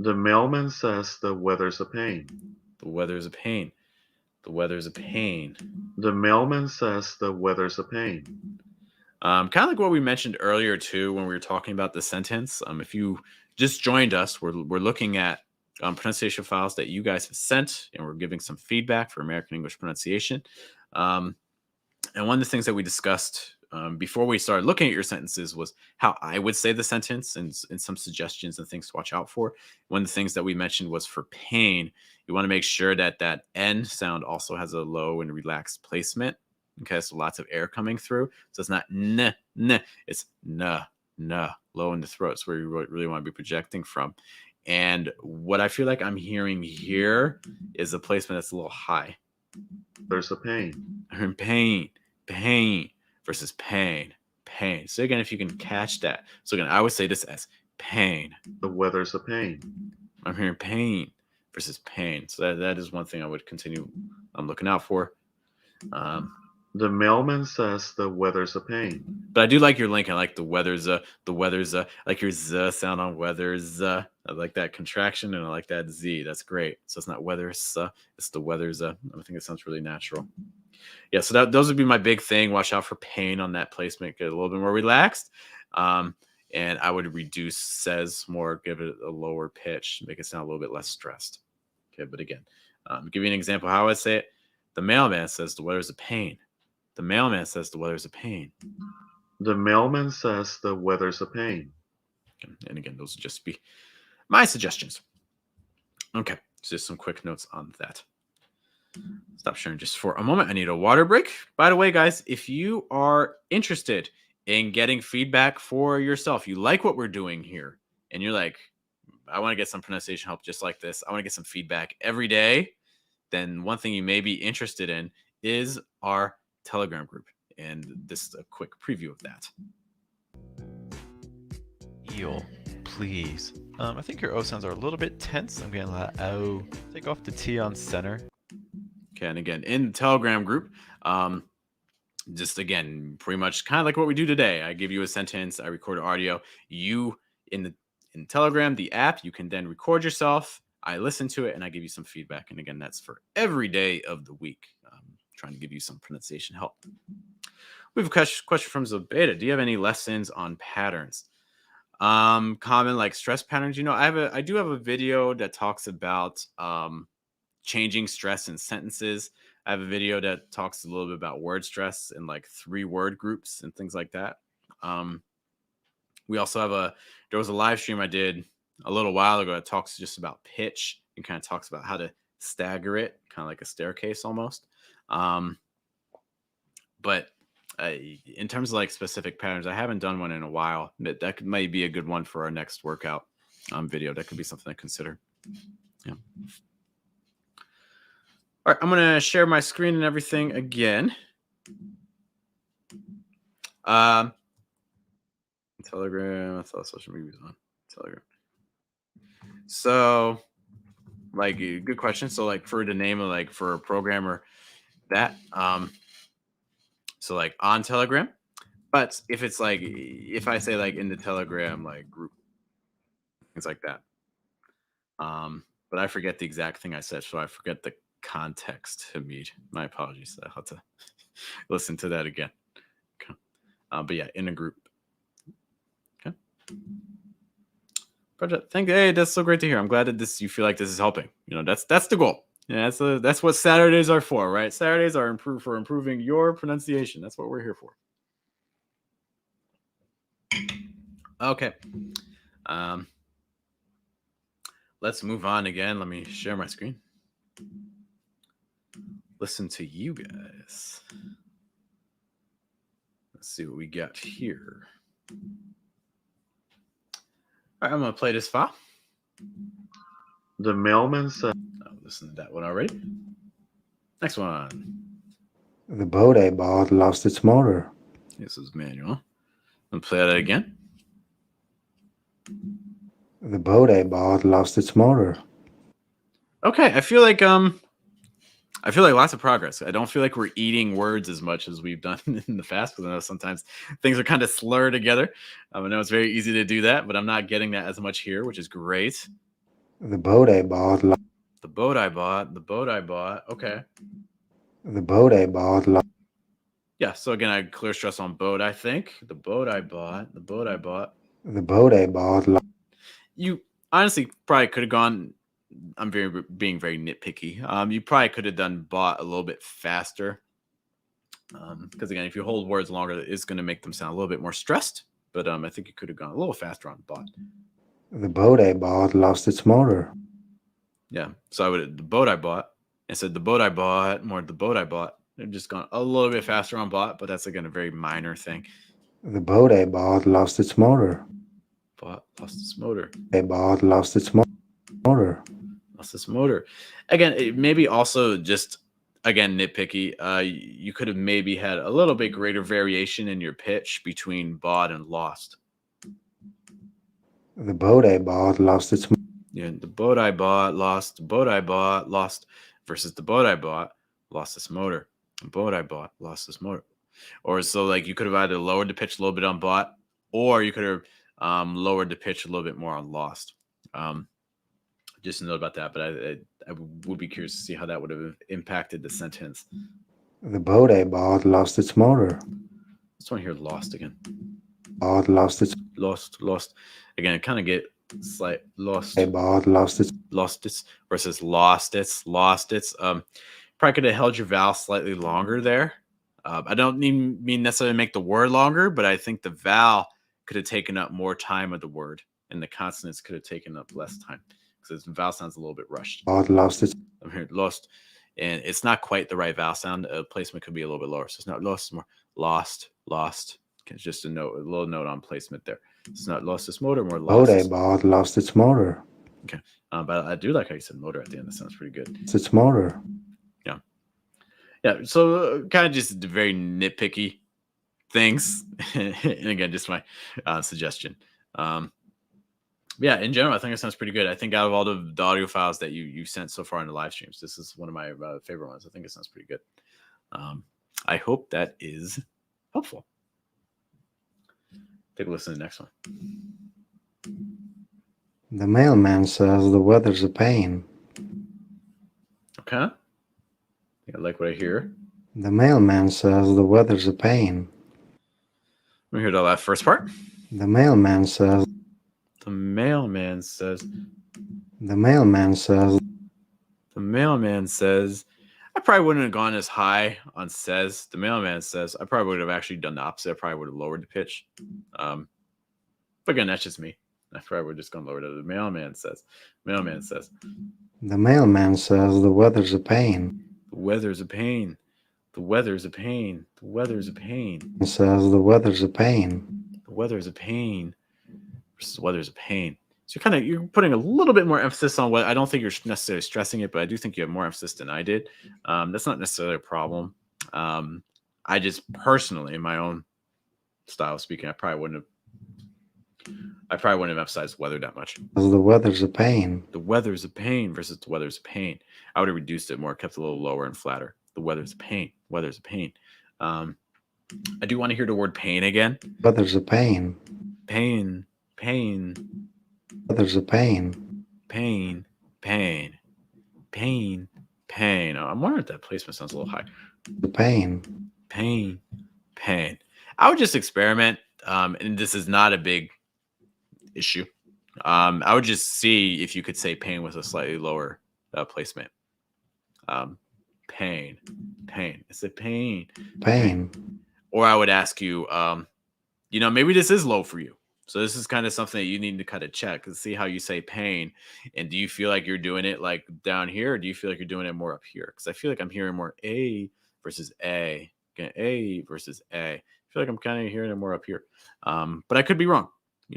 The mailman says the weather's a pain. The weather's a pain. The weather's a pain. The mailman says the weather's a pain. Kind of like what we mentioned earlier too when we were talking about the sentence. If you just joined us, we're looking at pronunciation files that you guys have sent, and we're giving some feedback for American English pronunciation. And one of the things that we discussed before we started looking at your sentences was how I would say the sentence and some suggestions and things to watch out for. One of the things that we mentioned was for pain, you want to make sure that that N sound also has a low and relaxed placement. Okay, so lots of air coming through. So it's not n, it's n, low in the throat. It's where you really want to be projecting from. And what I feel like I'm hearing here is a placement that's a little high. There's a pain. I'm hearing pain versus pain. So again, if you can catch that. So again, I would say this as pain. The weather's a pain. I'm hearing pain versus pain. So that is one thing I would continue looking out for. The mailman says the weather's a pain. But I do like your link. I like the weather's I like your z sound on weather's I like that contraction and I like that z. That's great. So it's not weather's it's the weather's I think it sounds really natural. Yeah, so those would be my big thing. Watch out for pain on that placement. Get a little bit more relaxed. And I would reduce says more, give it a lower pitch, make it sound a little bit less stressed. Okay, but again, give you an example how I say it. The mailman says the weather's a pain. The mailman says the weather's a pain. The mailman says the weather's a pain. And again, those would just be my suggestions. Okay, so just some quick notes on that. Stop sharing just for a moment. I need a water break. By the way, guys, if you are interested in getting feedback for yourself, you like what we're doing here, and you're like, I want to get some pronunciation help just like this. I want to get some feedback every day. Then one thing you may be interested in is our Telegram group. And this is a quick preview of that. Eel, please. I think your O sounds are a little bit tense. I'm going to let O. Take off the T on center. Okay, and again, in the Telegram group, just again, pretty much kind of like what we do today. I give you a sentence, I record audio. You, in Telegram, the app, you can then record yourself. I listen to it, and I give you some feedback. And again, that's for every day of the week. Trying to give you some pronunciation help. We have a question from Zobeda. Do you have any lessons on patterns? Common like stress patterns. I do have a video that talks about changing stress in sentences. I have a video that talks a little bit about word stress in like 3-word groups and things like that. We also have there was a live stream I did a little while ago that talks just about pitch and kind of talks about how to stagger it, kind of like a staircase almost. But in terms of like specific patterns, I haven't done one in a while. That might be a good one for our next workout video. That could be something to consider. Yeah. All right, I'm going to share my screen and everything again. Telegram, that's all social media on Telegram. So, like, good question. So, like, for the name of like for a programmer, that so like on Telegram. But if it's like if I say like in the Telegram like group, things like that. But I forget the exact thing I said, so I forget the context to meet. My apologies. I have to listen to that again. Okay. But yeah, in a group. Okay. Project. Hey, that's so great to hear. I'm glad that you feel like this is helping. That's the goal. Yeah, that's what Saturdays are for, right? Saturdays are for improving your pronunciation. That's what we're here for. Okay. Let's move on again. Let me share my screen. Listen to you guys. Let's see what we got here. All right, I'm going to play this file. The mailman said, I've listened to that one already. Next one. The boat I bought lost its motor. This is manual. I'm going to play that again. The boat I bought lost its motor. Okay, I feel like lots of progress. I don't feel like we're eating words as much as we've done in the past, because I know sometimes things are kind of slurred together. I know it's very easy to do that, but I'm not getting that as much here, which is great. The boat I bought. The boat I bought. The boat I bought. Okay. The boat I bought. Yeah. So again, I clear stress on boat. I think the boat I bought. The boat I bought. The boat I bought. You honestly probably could have gone. I'm being very nitpicky. You probably could have done bought a little bit faster. Because again, if you hold words longer, it's going to make them sound a little bit more stressed. But I think you could have gone a little faster on bought. The boat I bought lost its motor. Yeah. So I would the boat I bought. Instead the boat I bought, more the boat I bought. I've just gone a little bit faster on bought, but that's again a very minor thing. The boat I bought lost its motor. Bought lost its motor. I bought lost its motor. Lost its motor. Again, it maybe also just again nitpicky. You could have maybe had a little bit greater variation in your pitch between bought and lost. The boat I bought lost its motor. Yeah, the boat I bought lost. The boat I bought lost versus the boat I bought lost its motor. The boat I bought lost its motor. Or so like you could have either lowered the pitch a little bit on bought, or you could have lowered the pitch a little bit more on lost. Just a note about that, but I would be curious to see how that would have impacted the sentence. The boat I bought lost its motor. I just want to hear lost again. Bought lost its Lost. Again, kind of get slight lost. I bought lost its Versus lost its. Probably could have held your vowel slightly longer there. I don't mean necessarily make the word longer, but I think the vowel could have taken up more time of the word, and the consonants could have taken up less time. Because the vowel sounds a little bit rushed. lost its. I'm hearing lost, and it's not quite the right vowel sound. Placement could be a little bit lower, so it's not lost, it's more lost. It's just a little note on placement there. It's not lost its motor, more lost. Boat I bought lost its motor. Okay, but I do like how you said motor at the end. That sounds pretty good. It's its motor. Yeah. So kind of just very nitpicky things, and again, just my suggestion. Yeah, in general, I think it sounds pretty good. I think out of all the audio files that you sent so far in the live streams, this is one of my favorite ones. I think it sounds pretty good. I hope that is helpful. Take a listen to the next one. The mailman says the weather's a pain. Okay. I like what I hear. The mailman says the weather's a pain. Let me hear that first part. The mailman says The mailman says. The mailman says. The mailman says. I probably wouldn't have gone as high on says. The mailman says. I probably would have actually done the opposite. I probably would have lowered the pitch. But again, that's just me. I probably would have just gone lower to the mailman says. Mailman says. The mailman says the weather's a pain. The weather's a pain. The weather's a pain. The weather's a pain. It says the weather's a pain. The weather's a pain. Versus weather's a pain. So you're putting a little bit more emphasis on what I don't think you're necessarily stressing it, but I do think you have more emphasis than I did. That's not necessarily a problem. I just personally, in my own style of speaking, I probably wouldn't have emphasized weather that much. The weather's a pain. The weather's a pain versus the weather's a pain. I would have reduced it more, kept it a little lower and flatter. The weather's a pain. Weather's a pain. I do want to hear the word pain again. Weather's a pain. Pain. Pain. Weather's a pain. Pain. Pain. Pain. Pain. Oh, I'm wondering if that placement sounds a little high. The pain. Pain. Pain. I would just experiment. And this is not a big issue. I would just see if you could say pain with a slightly lower placement. Pain. Pain. It's a pain. Pain. Or I would ask you, maybe this is low for you. So this is kind of something that you need to kind of check and see how you say pain. And do you feel like you're doing it like down here, or do you feel like you're doing it more up here? Because I feel like I'm hearing more A versus A. Okay, A versus A. I feel like I'm kind of hearing it more up here. But I could be wrong.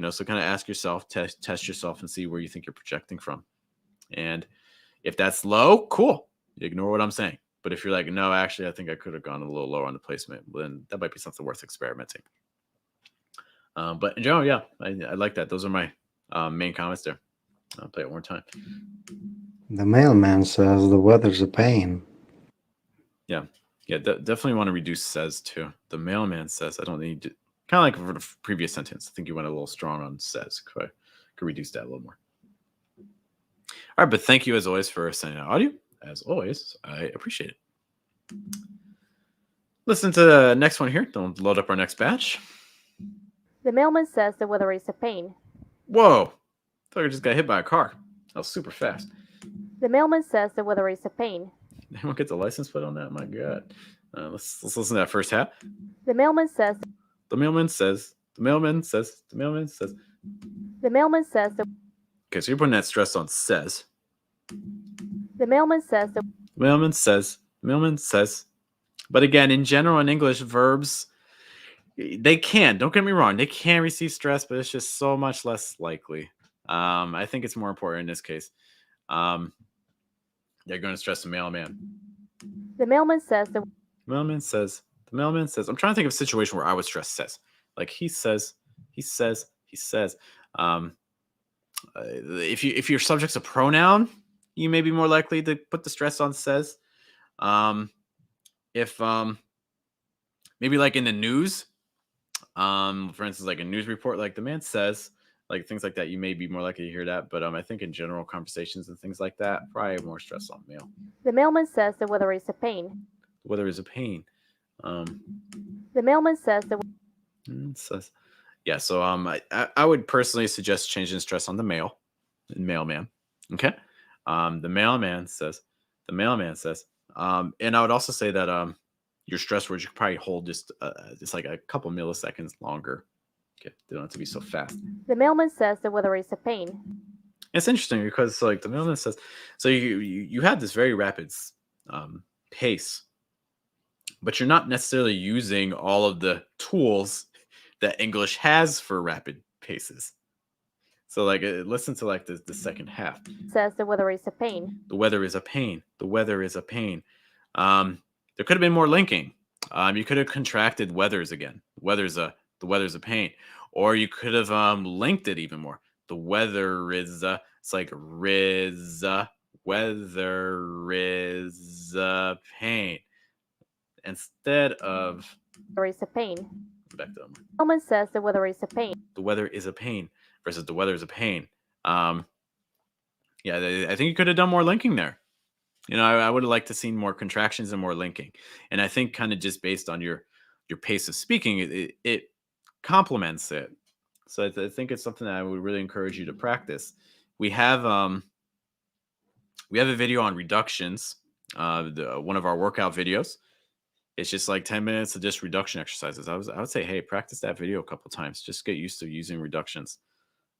So kind of ask yourself, test yourself and see where you think you're projecting from. And if that's low, cool. Ignore what I'm saying. But if you're like, no, actually, I think I could have gone a little lower on the placement, then that might be something worth experimenting. But in general, yeah, I like that. Those are my main comments there. I'll play it one more time. The mailman says the weather's a pain. Yeah, definitely want to reduce says too. The mailman says. I don't need to. Kind of like for the previous sentence. I think you went a little strong on says. Could reduce that a little more. All right, but thank you as always for sending out audio. As always, I appreciate it. Listen to the next one here. Don't load up our next batch. The mailman says the weather is a pain. Whoa! I thought I just got hit by a car. That was super fast. The mailman says the weather is a pain. Anyone get the license plate on that? My God. Let's listen to that first half. The mailman says. The mailman says. The mailman says. The mailman says. The mailman says. Okay, so you're putting that stress on says. The mailman says. The mailman says. The mailman says. But again, in general, in English, verbs, they can. Don't get me wrong. They can receive stress, but it's just so much less likely. I think it's more important in this case. They're going to stress the mailman. The mailman says. The mailman says. The mailman says. I'm trying to think of a situation where I would stress says. Like he says. He says. He says. If your subject's a pronoun, you may be more likely to put the stress on says. If maybe like in the news, for instance, like a news report, like the man says, like things like that, you may be more likely to hear that. But I think in general conversations and things like that, probably more stress on mail. The mailman says the weather is a pain. The weather is a pain. The mailman says the. Says, yeah. So I would personally suggest changing stress on the mailman. Okay. The mailman says. The mailman says. And I would also say that your stress words you could probably hold just like a couple milliseconds longer. Okay, they don't have to be so fast. The mailman says the weather is a pain. It's interesting because like the mailman says, so you have this very rapid pace, but you're not necessarily using all of the tools that English has for rapid paces. So like listen to like the second half. Says the weather is a pain. The weather is a pain. The weather is a pain. There could have been more linking. You could have contracted weathers again. The weather's a pain. Or you could have linked it even more. The weather is it's like riz weather is a pain. Instead of there is a pain. Back to them. Mailman says the weather is a pain. The weather is a pain versus the weather is a pain. Yeah, I think you could have done more linking there. I would have liked to see more contractions and more linking. And I think kind of just based on your pace of speaking, it complements it. So I think it's something that I would really encourage you to practice. We have a video on reductions, one of our workout videos. It's just like 10 minutes of just reduction exercises. I would say, hey, practice that video a couple times. Just get used to using reductions,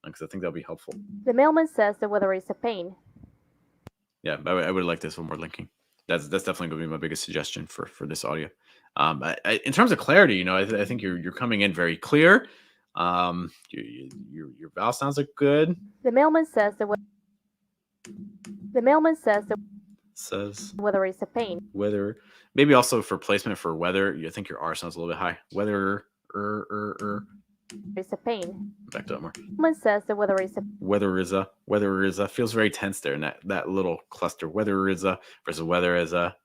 because I think that'll be helpful. The mailman says the weather is a pain. Yeah, I would like this one more linking. That's definitely going to be my biggest suggestion for this audio. In terms of clarity, you know, I think you're coming in very clear. Your vowel sounds are good. The mailman says the weather is a pain. Weather, maybe also for placement for weather. I think your R sounds a little bit high. Weather, It's a pain. back to that more. The mailman says the weather is a Weather is a feels very tense there in that little cluster. Weather is a versus weather is a.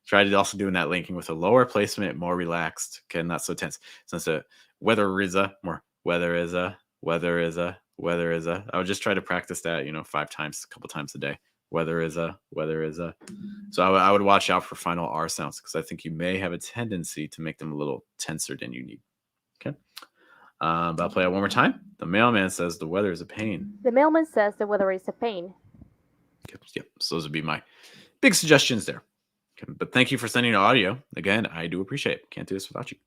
Try to also doing that linking with a lower placement, more relaxed, okay, not so tense. So it's a weather is a more weather is a. I would just try to practice that, 5 times, a couple times a day. Weather is a. So I would watch out for final R sounds, because I think you may have a tendency to make them a little tenser than you need. Okay. But I'll play it one more time. The mailman says the weather is a pain. The mailman says the weather is a pain. Yep. So those would be my big suggestions there. Okay. But thank you for sending the audio. Again, I do appreciate it. Can't do this without you.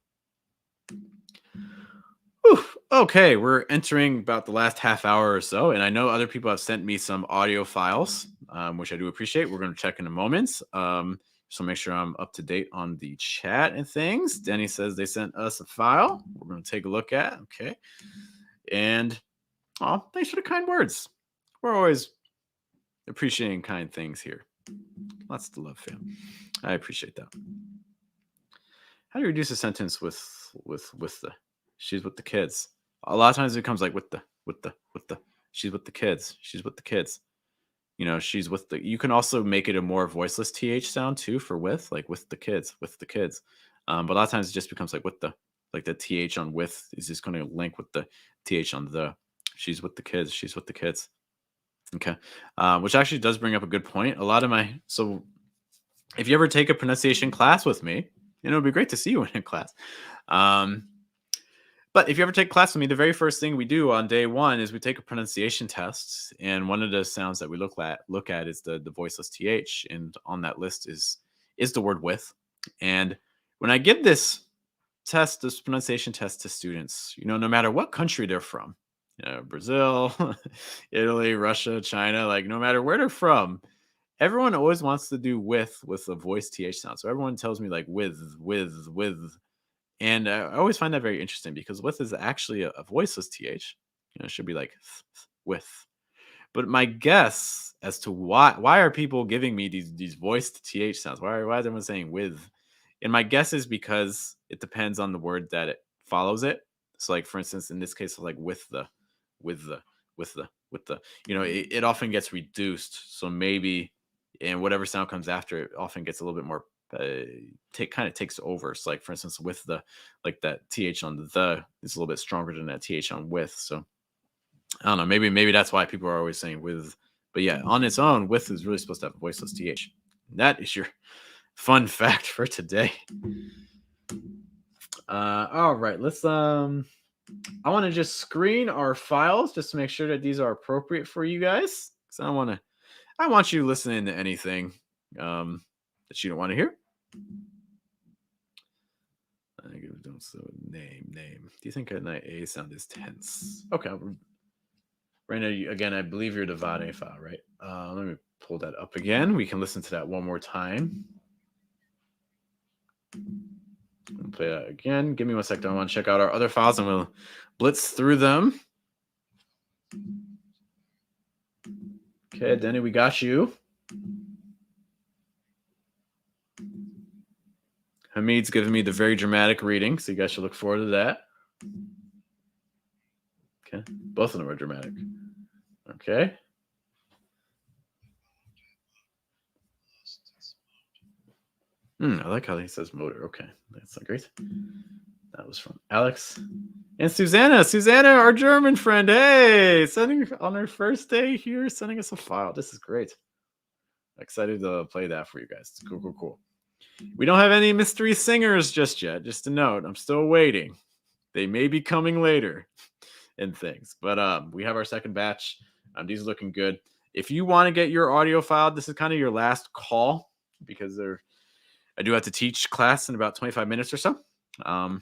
Whew. Okay, we're entering about the last half hour or so, and I know other people have sent me some audio files, which I do appreciate. We're going to check in a moment. So make sure I'm up to date on the chat and things. Denny says they sent us a file. We're going to take a look at. Okay. And thanks for the kind words. We're always appreciating kind things here. Lots to love, fam. I appreciate that. How do you reduce a sentence with the she's with the kids? A lot of times it becomes like with the she's with the kids. She's with the kids. She's with the. You can also make it a more voiceless th sound too for with, like with the kids. But a lot of times it just becomes like with the, like the th on with is just going to link with the th on the. She's with the kids. She's with the kids. Okay, which actually does bring up a good point. So if you ever take a pronunciation class with me, it would be great to see you in class. But if you ever take class with me, the very first thing we do on day 1 is we take a pronunciation test, and one of the sounds that we look at is the voiceless th, and on that list is the word with. And when I give this pronunciation test to students, no matter what country they're from, Brazil, Italy, Russia, China, like no matter where they're from, everyone always wants to do with a voice th sound. So everyone tells me like with. And I always find that very interesting, because with is actually a voiceless th. It should be like with. But my guess as to why are people giving me these voiced th sounds? Why is everyone saying with? And my guess is because it depends on the word that it follows it. So like, for instance, in this case, like with the, it often gets reduced. So maybe, and whatever sound comes after it often gets a little bit more kind of takes over. So like, for instance, with the, like that th on the is a little bit stronger than that th on with. So I don't know, maybe that's why people are always saying with. But yeah, on its own, with is really supposed to have a voiceless th. That is your fun fact for today. All right, let's I want to just screen our files just to make sure that these are appropriate for you guys, because I want you listening to anything that you don't want to hear. Don't say name. Do you think an A sound is tense? Okay. Right now, again, I believe you're the VADE file, right? Let me pull that up again. We can listen to that one more time. I'll play that again. Give me 1 second. I want to check out our other files, and we'll blitz through them. Okay, Denny, we got you. Hamid's giving me the very dramatic reading, so you guys should look forward to that. Okay, both of them are dramatic. Okay. I like how he says motor. Okay, that's not great. That was from Alex and Susanna. Susanna, our German friend. Hey, sending on her first day here, sending us a file. This is great. Excited to play that for you guys. Cool. We don't have any mystery singers just yet. Just a note, I'm still waiting. They may be coming later. and things. But we have our second batch. These are looking good. If you want to get your audio filed, this is kind of your last call because I do have to teach class in about 25 minutes or so. So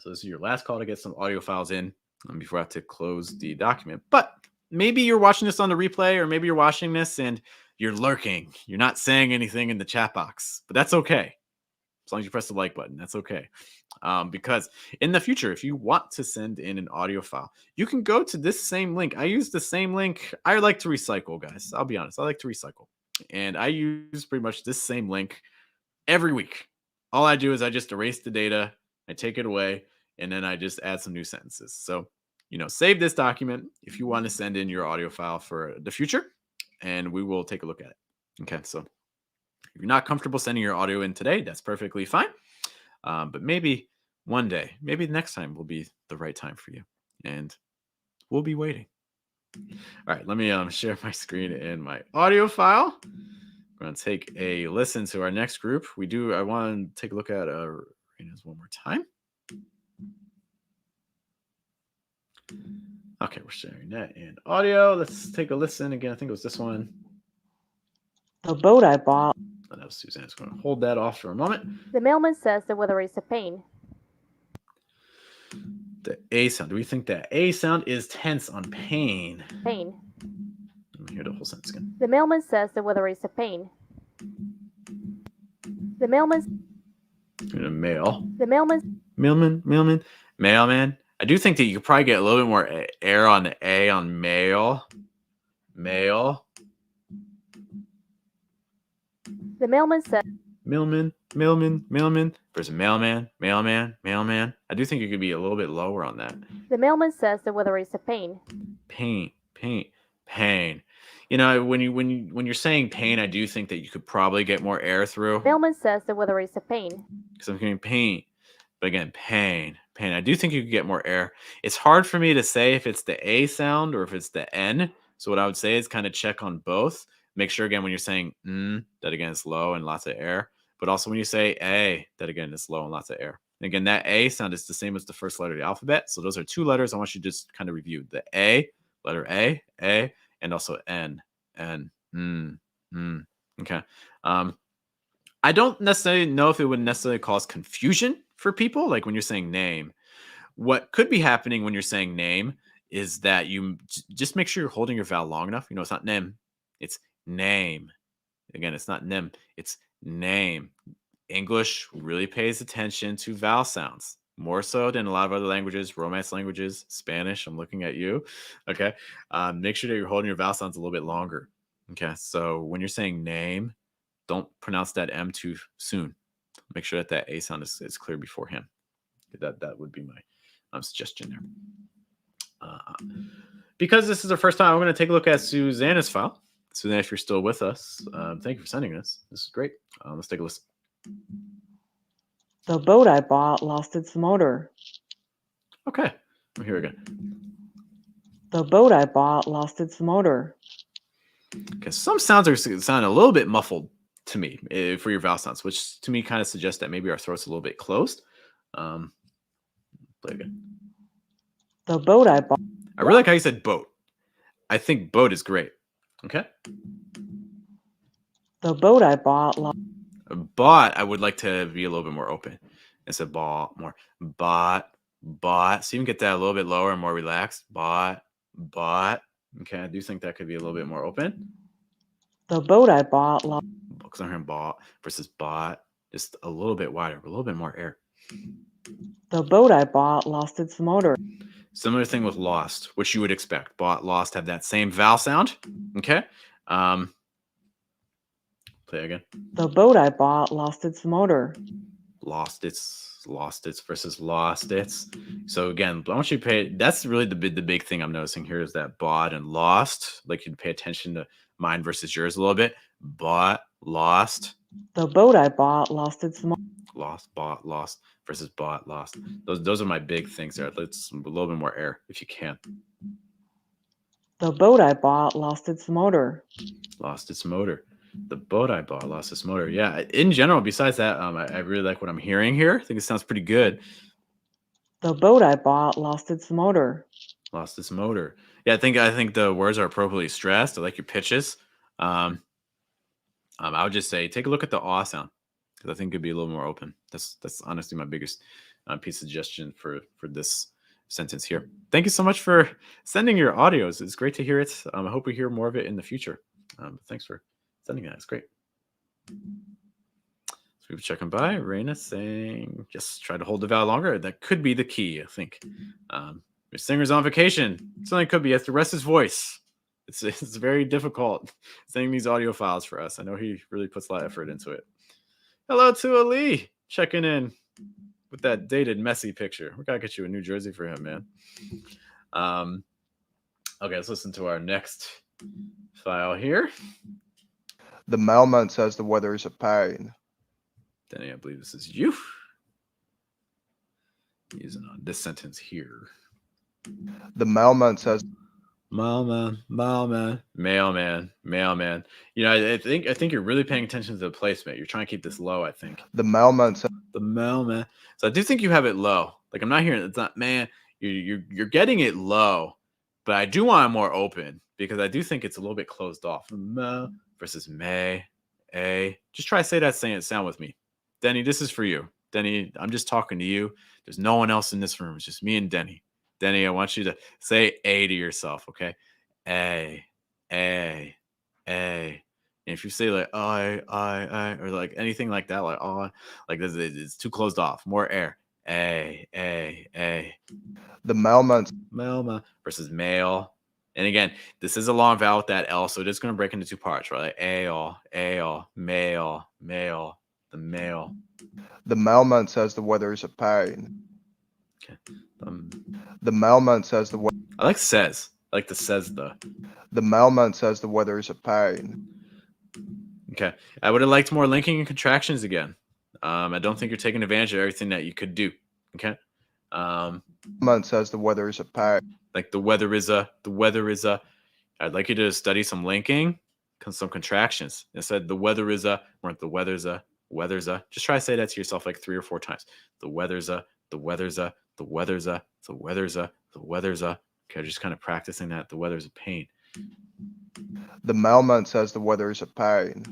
this is your last call to get some audio files in before I have to close the document. But maybe you're watching this on the replay, or maybe you're watching this and you're lurking. You're not saying anything in the chat box, but that's okay. As long as you press the like button, that's okay. Because in the future, if you want to send in an audio file, you can go to this same link. I use the same link. I like to recycle, guys. I'll be honest. I like to recycle. And I use pretty much this same link every week. All I do is I just erase the data, I take it away, and then I just add some new sentences. So, save this document if you want to send in your audio file for the future, and we will take a look at it. Okay, so if you're not comfortable sending your audio in today, that's perfectly fine. But maybe one day, maybe the next time will be the right time for you, and we'll be waiting. All right, let me share my screen and my audio file. We're going to take a listen to our next group. I want to take a look at Rena's one more time. Okay, we're sharing that in audio. Let's take a listen again. I think it was this one. The boat I bought. Oh, that was Suzanne. Just going to hold that off for a moment. The mailman says the weather is a pain. The A sound. Do we think that A sound is tense on pain? Pain. Let me hear the whole sentence again. The mailman says the weather is a pain. The mailman. Mail. The mailman. Mailman. I do think that you could probably get a little bit more air on the A on mail. Mail. The mailman said. Mailman versus mailman. I do think you could be a little bit lower on that. The mailman says the weather is a pain. Pain. When you're saying pain, I do think that you could probably get more air through. The mailman says the weather is a pain. Because I'm getting pain. But again, pain. I do think you could get more air. It's hard for me to say if it's the A sound or if it's the N. So what I would say is kind of check on both. Make sure, again, when you're saying that, again, it's low and lots of air. But also when you say A, that, again, is low and lots of air. And again, that A sound is the same as the first letter of the alphabet. So those are two letters I want you to just kind of review. The A, letter A, and also N. Okay. I don't necessarily know if it would necessarily cause confusion for people, like when you're saying name. What could be happening when you're saying name is that you just make sure you're holding your vowel long enough. It's not nem, it's name. Again, it's not nem, it's name. English really pays attention to vowel sounds, more so than a lot of other languages, Romance languages, Spanish. I'm looking at you. Okay. Make sure that you're holding your vowel sounds a little bit longer. Okay. So when you're saying name, don't pronounce that M too soon. Make sure that A sound is clear beforehand. That would be my suggestion there. Because this is the first time, I'm going to take a look at Susanna's file. Susanna, if you're still with us, thank you for sending this. This is great. Let's take a listen. The boat I bought lost its motor. Okay. We'll hear again. The boat I bought lost its motor. Okay. Some sounds sound a little bit muffled to me for your vowel sounds, which to me kind of suggests that maybe our throat's a little bit closed. Play again. The boat I bought. I really like how you said boat. I think boat is great. Okay. The boat I bought. Bought, I would like to be a little bit more open. Instead of bought, more bought. So you can get that a little bit lower and more relaxed. Bought. Okay, I do think that could be a little bit more open. The boat I bought. Because I'm hearing bought versus bought. Just a little bit wider, a little bit more air. The boat I bought lost its motor. Similar thing with lost, which you would expect. Bought, lost have that same vowel sound. Okay. Play again. The boat I bought lost its motor. Lost its versus lost its. So again, I want you to pay. That's really the big thing I'm noticing here is that bought and lost. Like you'd pay attention to mine versus yours a little bit. Bought, lost. The boat I bought lost its motor. Lost, bought, lost versus bought, lost. Those are my big things there. Let's a little bit more air if you can. The boat I bought lost its motor. Lost its motor. The boat I bought lost its motor. Yeah, in general, besides that, I really like what I'm hearing here. I think it sounds pretty good. The boat I bought lost its motor. Lost its motor. Yeah, I think the words are appropriately stressed. I like your pitches. I would just say take a look at the aw sound because I think it'd be a little more open. That's honestly my biggest piece of suggestion for this sentence here. Thank you so much for sending your audios. It's great to hear it. I hope we hear more of it in the future. Thanks for sending that. It's great. So we're checking by. Raina saying, just try to hold the vowel longer. That could be the key, I think. Your singer's on vacation. Something could be. He has to rest his voice. It's very difficult sending these audio files for us. I know he really puts a lot of effort into it. Hello to Ali, checking in with that dated, messy picture. We gotta get you a New Jersey for him, man. Okay, let's listen to our next file here. The mailman says the weather is a pain. Denny, I believe this is you. Using on this sentence here. The mailman says Mailman. You know, I think you're really paying attention to the placement. You're trying to keep this low, I think. the mailman says The mailman. So I do think you have it low. Like I'm not hearing it's not man. You're getting it low, but I do want it more open because I do think it's a little bit closed off. Ma versus may, a. Just try to say that sound with me. Denny, this is for you. Denny, I'm just talking to you. There's no one else in this room. It's just me and Denny. Denny, I want you to say a to yourself, okay? A. And if you say like I, or like anything like that, like like this, it's too closed off. More air. A. the mailman Mailman versus mail. And again, this is a long vowel with that L, so it is going to break into two parts, right? Like mail, the mail. the mailman says the weather is a pain. Okay. The mailman says the weather. I like says. I like the says the. The mailman says the weather is a pain. Okay. I would have liked more linking and contractions again. I don't think you're taking advantage of everything that you could do. Okay. Man says the weather is a pain. Like the weather is a. I'd like you to study some linking, some contractions. Instead, the weather is a, or the weather's a. Just try to say that to yourself like 3 or 4 times. The weather's a. Okay, just kind of practicing that. The weather's a pain. The mailman says the weather is a pain.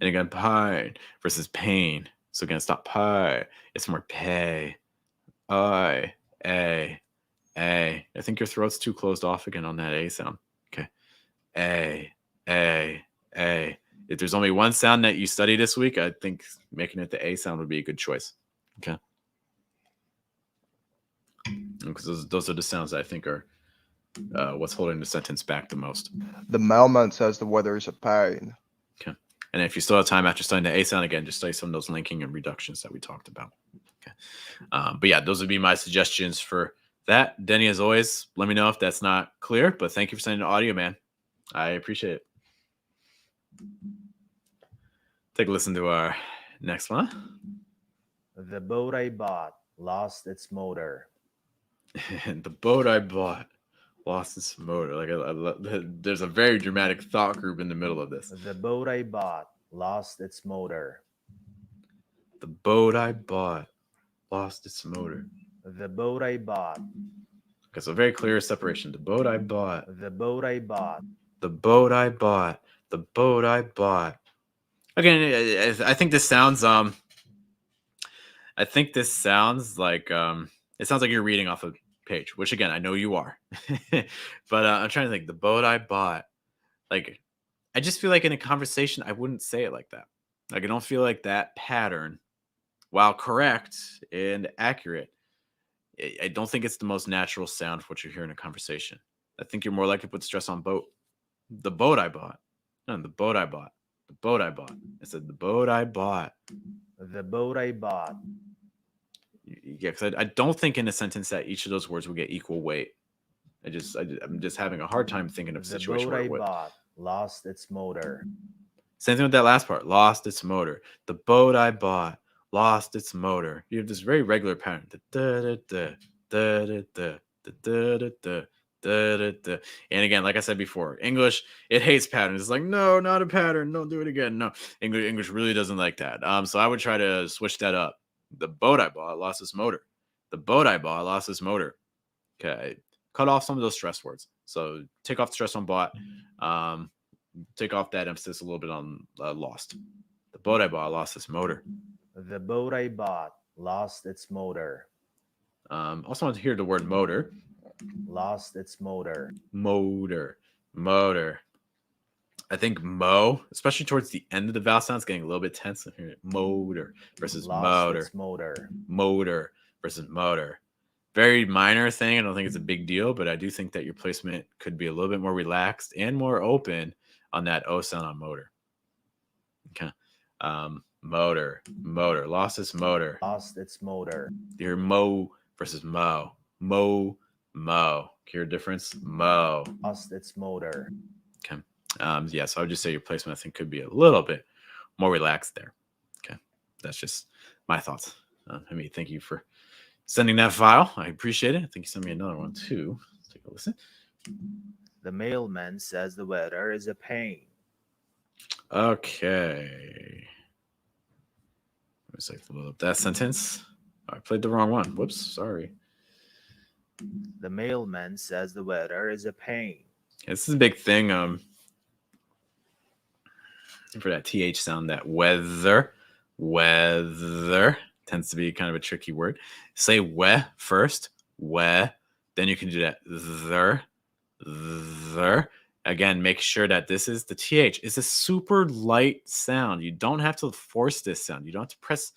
And again, pine versus pain. So again, stop pie. It's more pay. I, a. I think your throat's too closed off again on that A sound. Okay. A. If there's only one sound that you study this week, I think making it the A sound would be a good choice. Okay. Because those are the sounds that I think are what's holding the sentence back the most. The mailman says the weather is a pain. Okay. And if you still have time after studying the A sound again, just study some of those linking and reductions that we talked about. Okay. But yeah, those would be my suggestions for that. Denny, as always, let me know if that's not clear, but thank you for sending the audio, man. I appreciate it. Take a listen to our next one. The boat I bought lost its motor. The boat I bought lost its motor. There's a very dramatic thought group in the middle of this. The boat I bought lost its motor. The boat I bought lost its motor. The boat I bought. Okay, so very clear separation. The boat I bought. The boat I bought. The boat I bought. The boat I bought. Again, I think this sounds like it sounds like you're reading off a page, which again I know you are. But I'm trying to think. The boat I bought. Like, I just feel like in a conversation I wouldn't say it like that. Like, I don't feel like that pattern, while correct and accurate, I don't think it's the most natural sound for what you hear in a conversation. I think you're more likely to put stress on boat. The boat I bought. No, the boat I bought. The boat I bought. I said the boat I bought. The boat I bought. Yeah, because I don't think in a sentence that each of those words will get equal weight. I'm just having a hard time thinking of a situation where it would. The boat I bought lost its motor. Same thing with that last part. Lost its motor. The boat I bought lost its motor. You have this very regular pattern. And again, like I said before, English, it hates patterns. It's like, no, not a pattern. Don't do it again. No, English really doesn't like that. So I would try to switch that up. The boat I bought lost its motor. The boat I bought lost its motor. Okay, cut off some of those stress words. So take off the stress on bought. Take off that emphasis a little bit on lost. The boat I bought lost its motor. The boat I bought lost its motor. Also want to hear the word motor. Lost its motor. Motor. I think mo, especially towards the end of the vowel sounds, getting a little bit tense. I'm hearing motor versus Lost motor. its motor. Motor versus motor. Very minor thing. I don't think it's a big deal, but I do think that your placement could be a little bit more relaxed and more open on that O sound on motor. Okay. Motor. Lost its motor. Lost its motor. You hear mo versus mo. Mo. Hear a difference? Mo. Lost its motor. Okay. Yeah, so I would just say your placement, I think, could be a little bit more relaxed there. Okay. That's just my thoughts. Hamid, thank you for sending that file. I appreciate it. I think you sent me another one too. Let's take a listen. The mailman says the weather is a pain. Okay. Let me see if I load up that sentence. I played the wrong one. Whoops, sorry. The mailman says the weather is a pain. This is a big thing. For that TH sound, that weather tends to be kind of a tricky word. Say we first, we, then you can do that there. Again, make sure that this is the TH. It's a super light sound. You don't have to force this sound. You don't have to press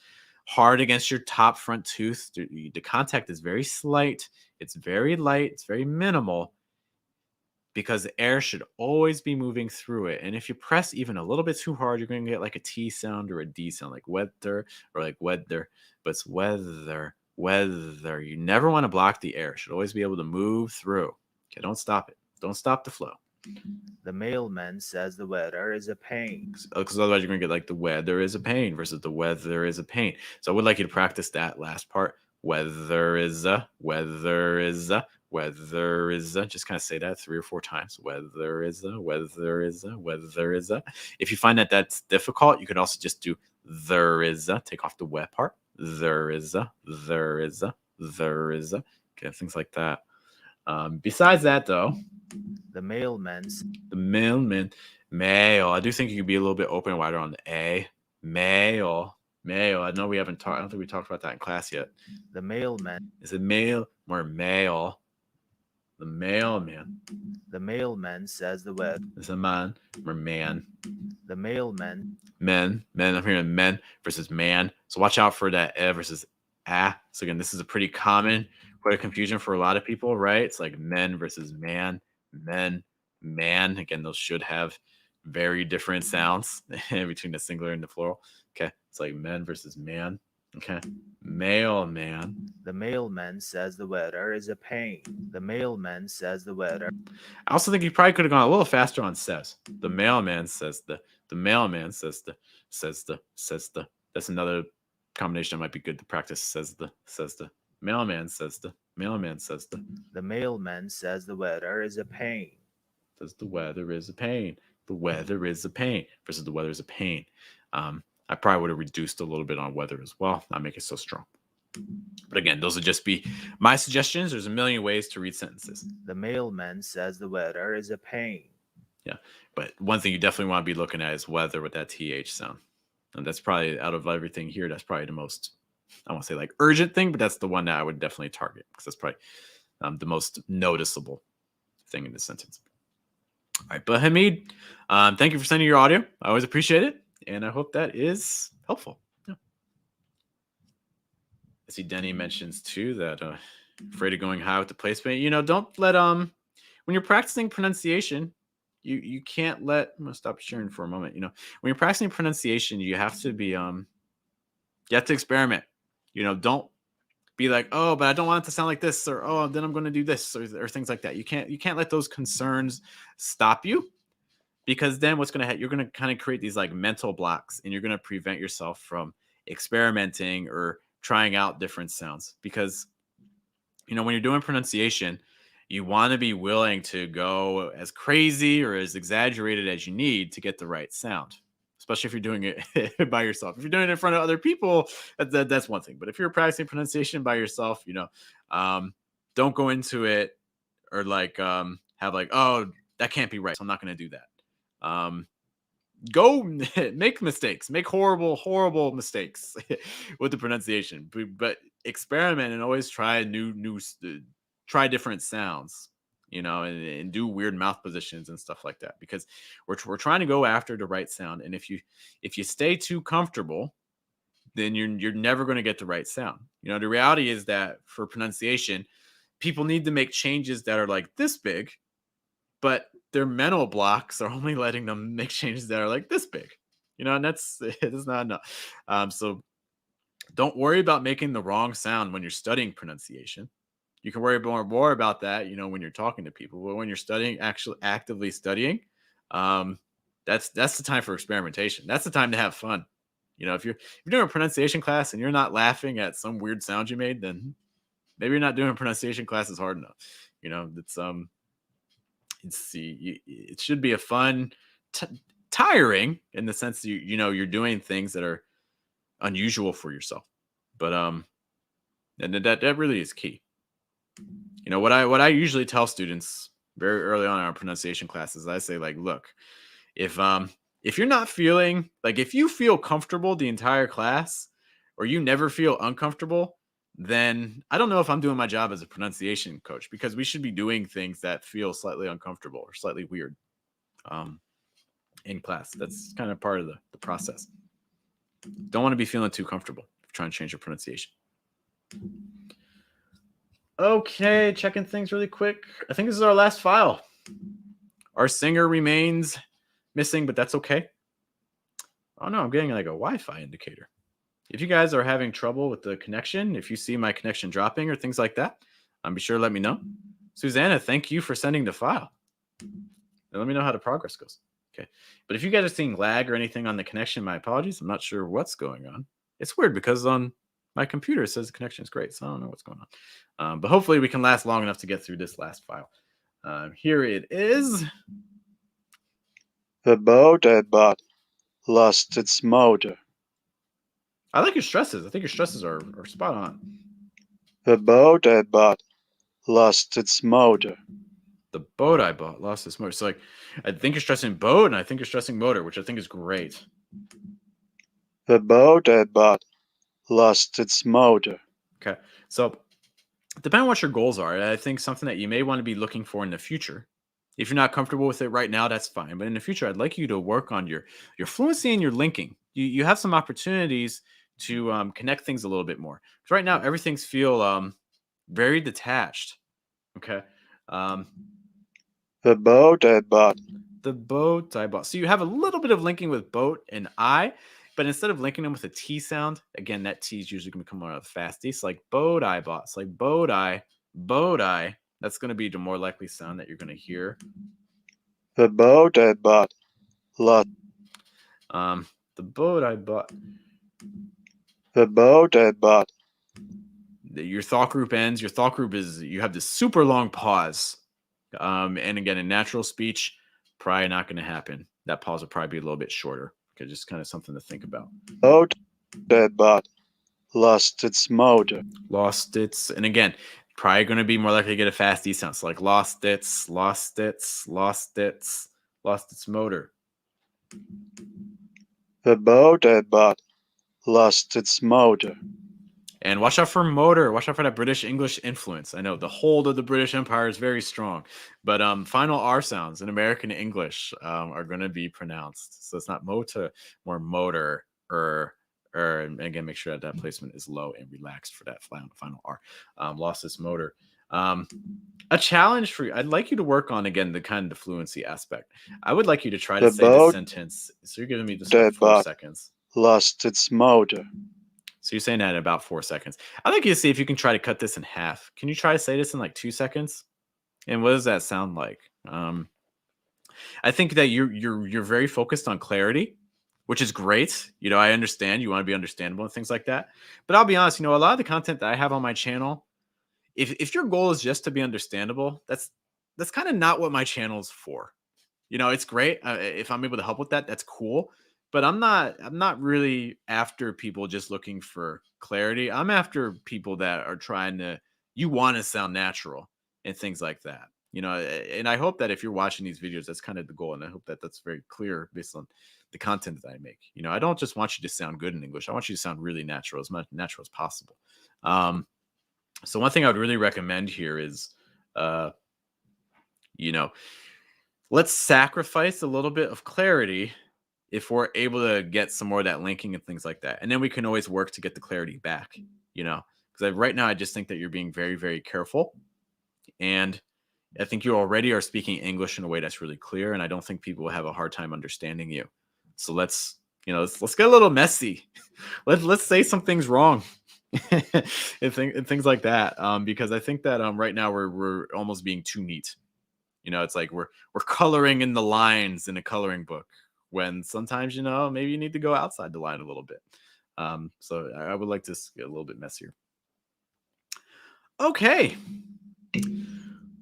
hard against your top front tooth. The contact is very slight. It's very light. It's very minimal because the air should always be moving through it. And if you press even a little bit too hard, you're going to get like a T sound or a D sound, like weather or like weather. But it's weather. You never want to block the air. It should always be able to move through. Okay, don't stop it. Don't stop the flow. The mailman says the weather is a pain. Because otherwise you're going to get like the weather is a pain versus the weather is a pain. So I would like you to practice that last part. Weather is a. Just kind of say that 3 or 4 times. Weather is a. If you find that that's difficult, you can also just do there is a. Take off the we part. There is a. Okay, things like that. Besides that, though, the mailman. Mail. I do think you could be a little bit open and wider on the A. Mail. I know we haven't talked. I don't think we talked about that in class yet. The mailman. Is it mail or mail? The mailman. The mailman says the weather. Is it man or man? The mailman. Men. I'm hearing men versus man. So watch out for that versus ah. So again, this is a pretty common point of confusion for a lot of people, right? It's like men versus man. Men, man. Again, those should have very different sounds between the singular and the plural. Okay, it's like men versus man. Okay, mailman. The mailman says the weather is a pain. The mailman says the weather. I also think you probably could have gone a little faster on says. The mailman says the. The mailman says the. That's another combination that might be good to practice. Says the. Mailman says the. The mailman says the weather is a pain. Says the weather is a pain. The weather is a pain versus the weather is a pain. I probably would have reduced a little bit on weather as well, not make it so strong. But again, those would just be my suggestions. There's a million ways to read sentences. The mailman says the weather is a pain. Yeah, but one thing you definitely want to be looking at is weather with that TH sound. And that's probably, out of everything here, that's probably the most, I won't say like urgent thing, but that's the one that I would definitely target because that's probably the most noticeable thing in the sentence. All right, but Hamid, thank you for sending your audio. I always appreciate it, and I hope that is helpful. Yeah. I see Denny mentions too that afraid of going high with the placement. Don't let when you're practicing pronunciation, you can't let. I'm gonna stop sharing for a moment. When you're practicing pronunciation, you have to be you have to experiment. Don't be like, oh, but I don't want it to sound like this, or oh, then I'm going to do this, or things like that. You can't let those concerns stop you, because then what's going to happen? You're going to kind of create these like mental blocks, and you're going to prevent yourself from experimenting or trying out different sounds. Because when you're doing pronunciation, you want to be willing to go as crazy or as exaggerated as you need to get the right sound. Especially if you're doing it by yourself. If you're doing it in front of other people, that's one thing. But if you're practicing pronunciation by yourself, don't go into it or like have like, oh, that can't be right, so I'm not going to do that. Go make mistakes, make horrible mistakes with the pronunciation, but experiment and always try try different sounds, and do weird mouth positions and stuff like that, because we're trying to go after the right sound. And if you stay too comfortable, then you're never going to get the right sound. The reality is that for pronunciation, people need to make changes that are like this big, but their mental blocks are only letting them make changes that are like this big, and that's it's not enough. So don't worry about making the wrong sound when you're studying pronunciation. You can worry more about that, when you're talking to people. But when you're studying, actually actively studying, that's the time for experimentation. That's the time to have fun. If you're doing a pronunciation class and you're not laughing at some weird sound you made, then maybe you're not doing a pronunciation classes hard enough. It should be a fun, tiring in the sense that you're doing things that are unusual for yourself, but and that really is key. What I usually tell students very early on in our pronunciation classes, I say, like, look, if you're not feeling like, if you feel comfortable the entire class, or you never feel uncomfortable, then I don't know if I'm doing my job as a pronunciation coach, because we should be doing things that feel slightly uncomfortable or slightly weird in class. That's kind of part of the process. Don't want to be feeling too comfortable if you're trying to change your pronunciation. Okay, checking things really quick. I think this is our last file. Our singer remains missing, but that's okay. Oh no, I'm getting like a Wi-Fi indicator. If you guys are having trouble with the connection, if you see my connection dropping or things like that, be sure to let me know. Susanna, thank you for sending the file. And let me know how the progress goes. Okay. But if you guys are seeing lag or anything on the connection, my apologies. I'm not sure what's going on. It's weird because on my computer it says the connection is great, so I don't know what's going on. But hopefully we can last long enough to get through this last file. Here it is. The boat I bought lost its motor. I like your stresses. I think your stresses are spot on. The boat I bought lost its motor. The boat I bought lost its motor. So, like, I think you're stressing boat, and I think you're stressing motor, which I think is great. The boat I bought lost its motor. Okay. So, depending on what your goals are, I think something that you may want to be looking for in the future. If you're not comfortable with it right now, that's fine. But in the future, I'd like you to work on your fluency and your linking. You have some opportunities to connect things a little bit more. Because right now, everything's feel very detached. Okay. The boat I bought. The boat I bought. So you have a little bit of linking with boat and I, but instead of linking them with a T sound, again, that T is usually going to come out of the fast T. It's like boat I bought. It's like boat I. That's going to be the more likely sound that you're going to hear. The boat I bought lost. The boat I bought. The boat I bought. Your thought group ends. Your thought group is, you have this super long pause. And again, in natural speech, probably not going to happen. That pause will probably be a little bit shorter. Okay, just kind of something to think about. Boat I bought lost its motor. Lost its, and again, probably going to be more likely to get a fast D sound. So like lost its motor. The boat I bought lost its motor. And watch out for motor. Watch out for that British English influence. I know the hold of the British Empire is very strong, but final R sounds in American English are going to be pronounced. So it's not motor, more motor. And again, make sure that placement is low and relaxed for that final R. Lost its motor. A challenge for you. I'd like you to work on, again, the kind of the fluency aspect. I would like you to try to say the sentence. So you're giving me just like 4 seconds. Lost its motor. So you're saying that in about 4 seconds. I'd like you to see if you can try to cut this in half. Can you try to say this in like 2 seconds? And what does that sound like? I think that you're very focused on clarity, which is great. I understand you want to be understandable and things like that. But I'll be honest, a lot of the content that I have on my channel, if your goal is just to be understandable, that's kind of not what my channel is for. It's great if I'm able to help with that. That's cool. But I'm not really after people just looking for clarity. I'm after people that are trying to, you want to sound natural and things like that. And I hope that if you're watching these videos, that's kind of the goal. And I hope that that's very clear based on the content that I make. I don't just want you to sound good in English. I want you to sound really natural, as much natural as possible. So one thing I would really recommend here is, let's sacrifice a little bit of clarity if we're able to get some more of that linking and things like that. And then we can always work to get the clarity back, because right now I just think that you're being very, very careful. And I think you already are speaking English in a way that's really clear. And I don't think people will have a hard time understanding you. So let's get a little messy. Let's say some things wrong. and things like that. Because I think that right now we're almost being too neat. It's like we're coloring in the lines in a coloring book, when sometimes maybe you need to go outside the line a little bit. So I would like to get a little bit messier. Okay.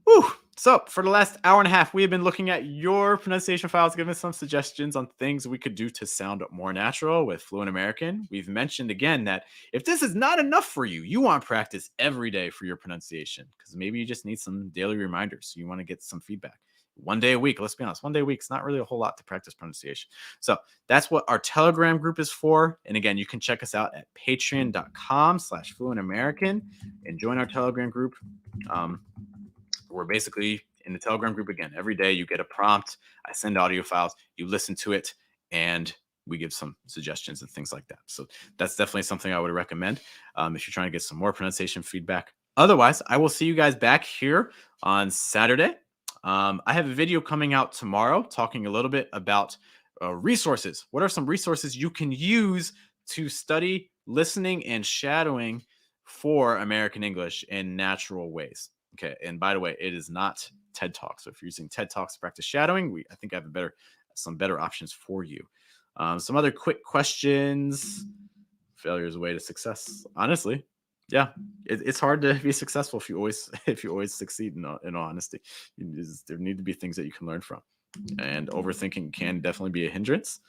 Whew. So for the last hour and a half, we have been looking at your pronunciation files, giving some suggestions on things we could do to sound more natural with Fluent American. We've mentioned again that if this is not enough for you, you want practice every day for your pronunciation, because maybe you just need some daily reminders. You want to get some feedback. 1 day a week, let's be honest, 1 day a week is not really a whole lot to practice pronunciation. So that's what our Telegram group is for. And again, you can check us out at patreon.com/fluentamerican and join our Telegram group. We're basically in the Telegram group again. Every day you get a prompt. I send audio files. You listen to it, and we give some suggestions and things like that. So that's definitely something I would recommend if you're trying to get some more pronunciation feedback. Otherwise, I will see you guys back here on Saturday. I have a video coming out tomorrow talking a little bit about resources. What are some resources you can use to study listening and shadowing for American English in natural ways? Okay, and by the way, it is not TED Talk. So if you're using TED Talks to practice shadowing, I think I have some better options for you. Some other quick questions. Failure is a way to success. Honestly, yeah, it's hard to be successful if you always succeed. In all honesty, there need to be things that you can learn from, and overthinking can definitely be a hindrance.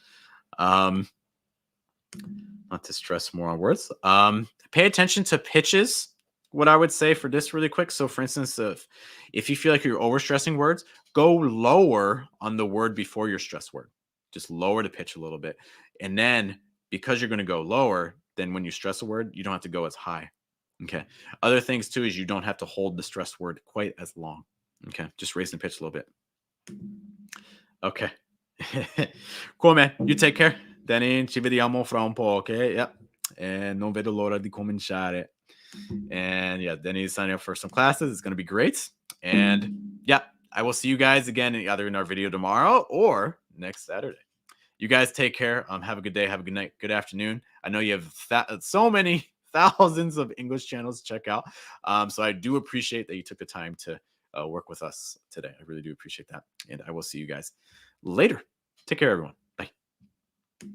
Not to stress more on words. Pay attention to pitches. What I would say for this really quick. So for instance, if you feel like you're overstressing words, go lower on the word before your stress word. Just lower the pitch a little bit. And then because you're going to go lower, then when you stress a word, you don't have to go as high. Okay. Other things too is you don't have to hold the stress word quite as long. Okay. Just raise the pitch a little bit. Okay. Cool, man. You take care. Danny, ci vediamo fra un po', okay? Yeah. And non vedo l'ora di cominciare. And yeah, Denny's signing up for some classes. It's going to be great. And yeah, I will see you guys again either in our video tomorrow or next Saturday. You guys take care. Have a good day. Have a good night. Good afternoon. I know you have so many thousands of English channels to check out. So I do appreciate that you took the time to work with us today. I really do appreciate that. And I will see you guys later. Take care, everyone.